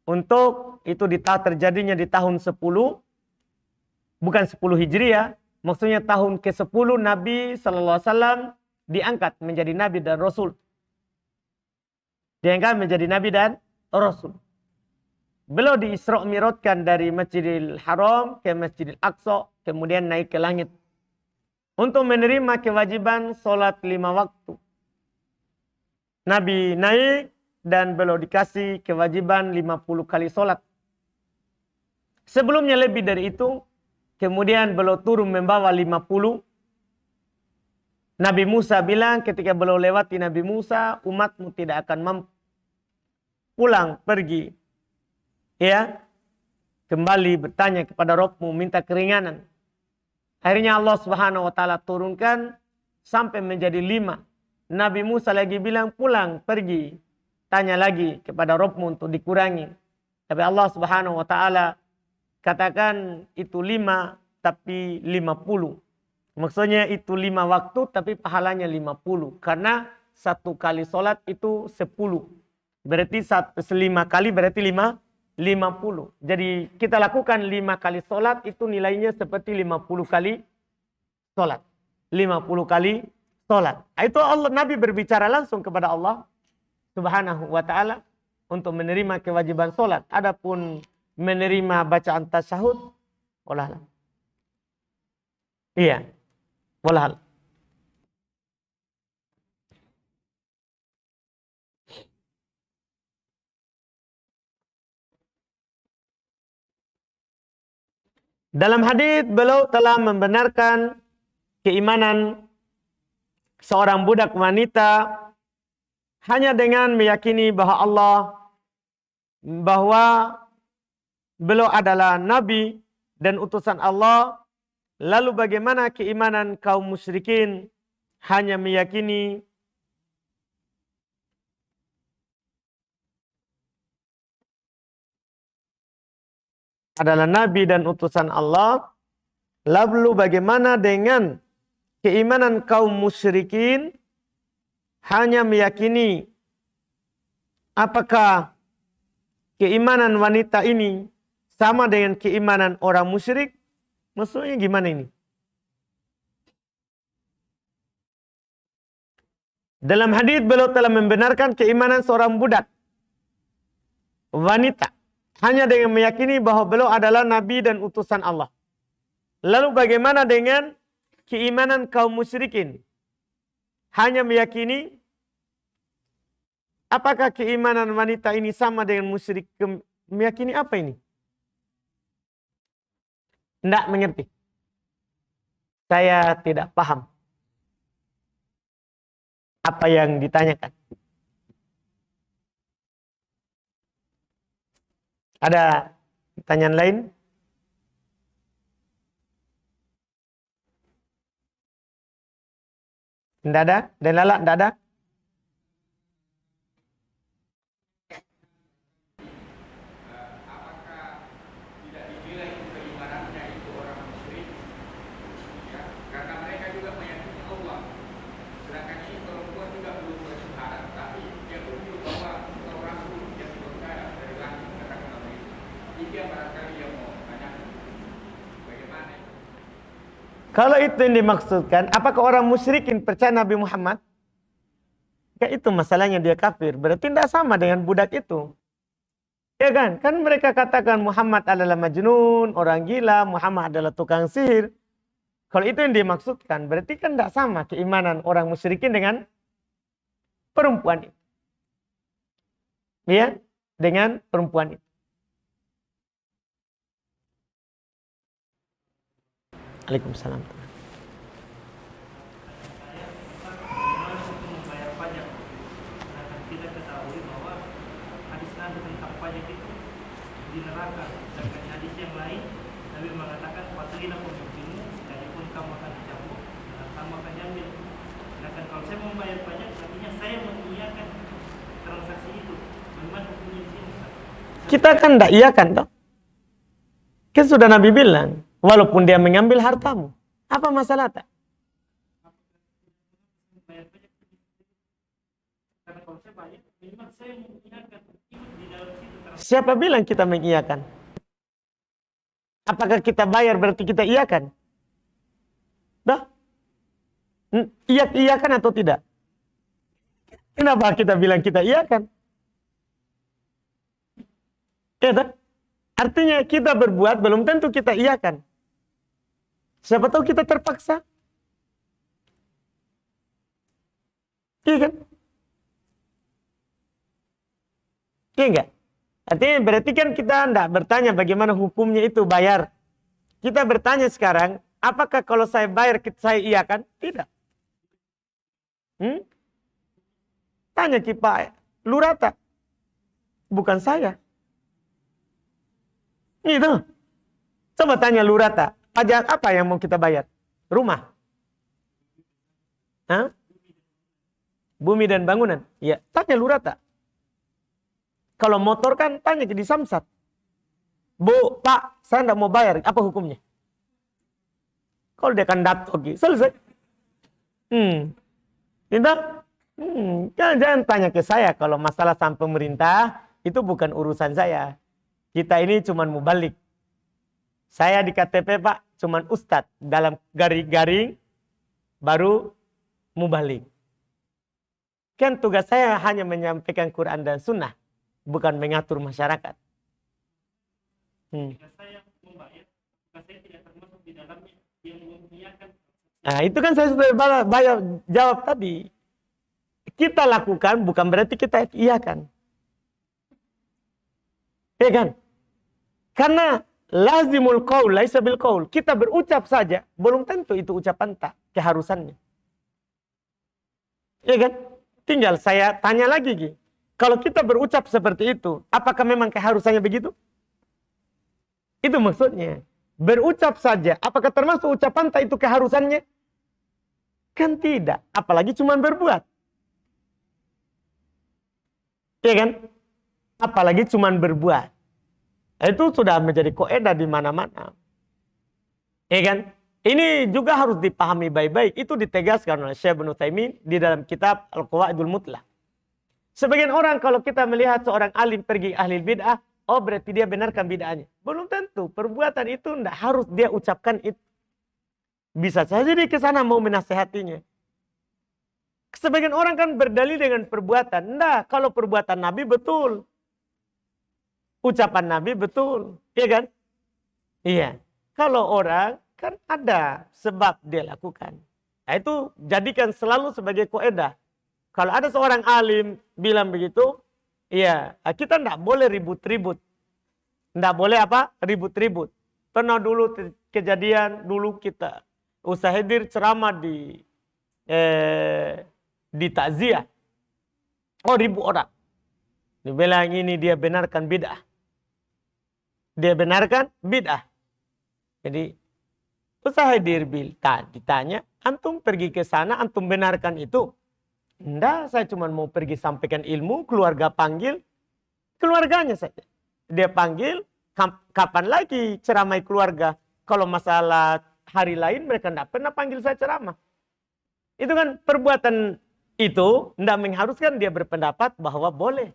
Speaker 1: untuk itu terjadinya di tahun 10, bukan 10 Hijriah, maksudnya tahun ke-10 Nabi SAW diangkat menjadi Nabi dan Rasul. Diangkat menjadi Nabi dan Rasul. Beliau di Isra Mi'rajkan dari Masjidil Haram ke Masjidil Aqsa, kemudian naik ke langit. Untuk menerima kewajiban sholat 5 waktu. Nabi naik dan beliau dikasih kewajiban 50 kali sholat. Sebelumnya lebih dari itu, kemudian beliau turun membawa 50. Nabi Musa bilang ketika beliau lewati Nabi Musa, umatmu tidak akan mampu pulang pergi. Ya, kembali bertanya kepada Rabbmu, minta keringanan. Akhirnya Allah Subhanahu Wa Taala turunkan sampai menjadi 5. Nabi Musa lagi bilang pulang pergi, tanya lagi kepada Rabbmu untuk dikurangi. Tapi Allah Subhanahu Wa Taala katakan itu 5 tapi 50. Maksudnya itu 5 waktu tapi pahalanya 50. Karena 1 kali sholat itu 10. Berarti 5 kali berarti 50. Jadi kita lakukan 5 kali sholat itu nilainya seperti 50 kali sholat. 50 kali sholat. Itu Allah, Nabi berbicara langsung kepada Allah Subhanahu wa ta'ala untuk menerima kewajiban sholat. Adapun menerima bacaan tasyahud, wallah. Iya, wallah. Dalam hadis beliau telah membenarkan keimanan seorang budak wanita hanya dengan meyakini bahwa beliau adalah nabi dan utusan Allah. Lalu bagaimana keimanan kaum musyrikin hanya meyakini adalah nabi dan utusan Allah? Lalu bagaimana dengan keimanan kaum musyrikin hanya meyakini? Apakah keimanan wanita ini sama dengan keimanan orang musyrik? Maksudnya gimana ini? Dalam hadis beliau telah membenarkan keimanan seorang budak wanita hanya dengan meyakini bahwa beliau adalah nabi dan utusan Allah. Lalu bagaimana dengan keimanan kaum musyrikin? Hanya meyakini. Apakah keimanan wanita ini sama dengan musyrik? Meyakini apa ini? Tidak mengerti. Saya tidak paham apa yang ditanyakan. Ada pertanyaan lain? Tidak ada? Dan Lala, tidak ada? Kalau itu yang dimaksudkan, apakah orang musyrikin percaya Nabi Muhammad? Ya itu masalahnya dia kafir. Berarti tidak sama dengan budak itu. Ya kan? Kan mereka katakan Muhammad adalah majnun, orang gila, Muhammad adalah tukang sihir. Kalau itu yang dimaksudkan, berarti kan tidak sama keimanan orang musyrikin dengan perempuan itu. Ya, dengan perempuan itu. Waalaikumsalam.
Speaker 2: Kita ketahui bahwa hadis Nabi tentang pajak itu di neraka. Sedangkan hadis yang lain Nabi mengatakan patuhilah pemimpinmu sekalipun kamu akan dicambuk dan kamu akan diambil. Sedangkan kalau saya membayar pajak artinya saya mengiyakan transaksi itu. Bagaimana hukumnya di sini?
Speaker 1: Kita kan tidak iyakan toh. Kan sudah Nabi bilang, walaupun dia mengambil hartamu, apa masalah tak? Siapa bilang kita mengiyakan? Apakah kita bayar berarti kita iyakan? Dah? Iyakan atau tidak? Kenapa kita bilang kita iyakan? Ya tak? Artinya kita berbuat belum tentu kita iyakan. Siapa tahu kita terpaksa. Iya kan? Iya enggak? Artinya berarti kan kita enggak bertanya bagaimana hukumnya itu bayar. Kita bertanya sekarang, apakah kalau saya bayar saya iyakan? Tidak. Tanya Pak Lurata. Bukan saya. Itu. Coba tanya Lurata, pajak apa yang mau kita bayar? Rumah? Hah? Bumi dan bangunan? Ya, tanya Lurata. Kalau motor kan tanya di Samsat. Bu, Pak, saya tidak mau bayar. Apa hukumnya? Kalau dia kan datogi, selesai. Tidak, jangan tanya ke saya kalau masalah sama pemerintah, itu bukan urusan saya. Kita ini cuman mubalik. Saya di KTP Pak, cuman ustadz. Dalam garing-garing, baru mubalik. Kan tugas saya hanya menyampaikan Quran dan Sunnah, bukan mengatur masyarakat.
Speaker 2: Jika saya membayar, maka saya tidak termasuk di dalamnya yang mengiyakan.
Speaker 1: Nah, itu kan saya sudah jawab tadi. Kita lakukan bukan berarti kita iakan. Ya kan? Karena lazimul qaul laisa bil qaul. Kita berucap saja, belum tentu itu ucapan tak keharusannya. Ya kan? Tinggal saya tanya lagi, Gi. Kalau kita berucap seperti itu, apakah memang keharusannya begitu? Itu maksudnya. Berucap saja, apakah termasuk ucapan tak itu keharusannya? Kan tidak, apalagi cuma berbuat. Iya kan? Apalagi cuma berbuat. Itu sudah menjadi kaidah di mana-mana. Iya kan? Ini juga harus dipahami baik-baik. Itu ditegaskan oleh Syekh Ibnu Utsaimin di dalam kitab Al-Qawaidul Muthlah. Sebagian orang kalau kita melihat seorang alim pergi ahli bid'ah, oh berarti dia benarkan bid'ahnya. Belum tentu. Perbuatan itu tidak harus dia ucapkan itu. Bisa saja dia ke sana mau menasehatinya. Sebagian orang kan berdalil dengan perbuatan. Nah, kalau perbuatan Nabi betul. Ucapan Nabi betul. Iya kan? Iya. Kalau orang kan ada sebab dia lakukan. Nah, itu jadikan selalu sebagai kaidah. Kalau ada seorang alim bilang begitu, iya, kita tidak boleh ribut-ribut. Tidak boleh apa? Ribut-ribut. Pernah dulu kejadian, dulu kita Ustaz Hadir ceramah di takziah. Oh, 1000 orang. Dibilang ini dia benarkan bid'ah. Dia benarkan bid'ah. Jadi Ustaz Hadir ditanya, antum pergi ke sana, antum benarkan itu? Enggak, saya cuma mau pergi sampaikan ilmu, keluarga panggil, keluarganya saja. Dia panggil, kapan lagi ceramai keluarga? Kalau masalah hari lain mereka tidak pernah panggil saya ceramah. Itu kan perbuatan itu tidak mengharuskan dia berpendapat bahwa boleh.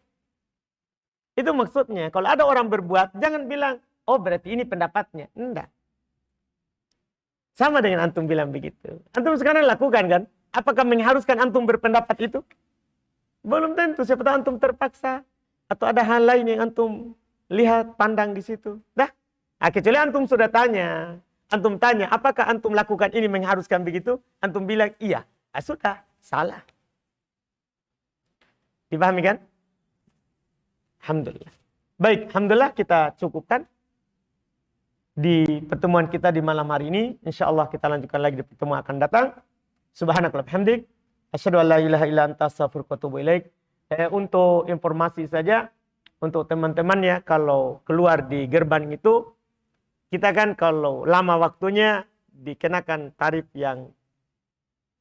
Speaker 1: Itu maksudnya. Kalau ada orang berbuat, jangan bilang, oh berarti ini pendapatnya. Enggak. Sama dengan antum bilang begitu. Antum sekarang lakukan kan? Apakah mengharuskan antum berpendapat itu? Belum tentu. Siapa tahu antum terpaksa. Atau ada hal lain yang antum lihat, pandang di situ. Dah. Nah, kecuali antum sudah tanya. Antum tanya, apakah antum lakukan ini mengharuskan begitu? Antum bilang, iya. Ah, sudah, salah. Dipahami kan? Alhamdulillah. Baik, alhamdulillah kita cukupkan di pertemuan kita di malam hari ini. InsyaAllah kita lanjutkan lagi di pertemuan akan datang. Subhanakallah bihamdik. Asyhadu an la ilaha illa anta astaghfiruka wa atubu ilaik. Untuk informasi saja, untuk teman-temannya kalau keluar di gerbang itu, kita kan kalau lama waktunya dikenakan tarif yang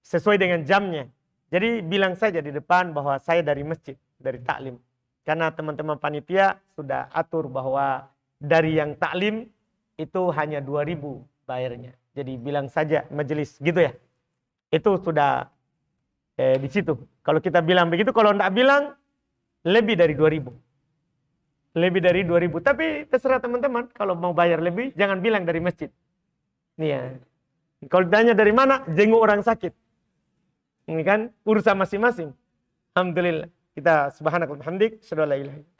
Speaker 1: sesuai dengan jamnya. Jadi bilang saja di depan bahwa saya dari masjid, dari taklim. Karena teman-teman panitia sudah atur bahwa dari yang taklim itu hanya 2.000 bayarnya. Jadi bilang saja majelis gitu ya. Itu sudah di situ. Kalau kita bilang begitu, kalau tidak bilang lebih dari 2.000. Lebih dari 2.000. Tapi terserah teman-teman. Kalau mau bayar lebih, jangan bilang dari masjid. Nih ya. Kalau ditanya dari mana, jenguk orang sakit. Ini kan urusan masing-masing. Alhamdulillah. Kita subhanakallah hamdik. Asyhadu an la ilaha illallah.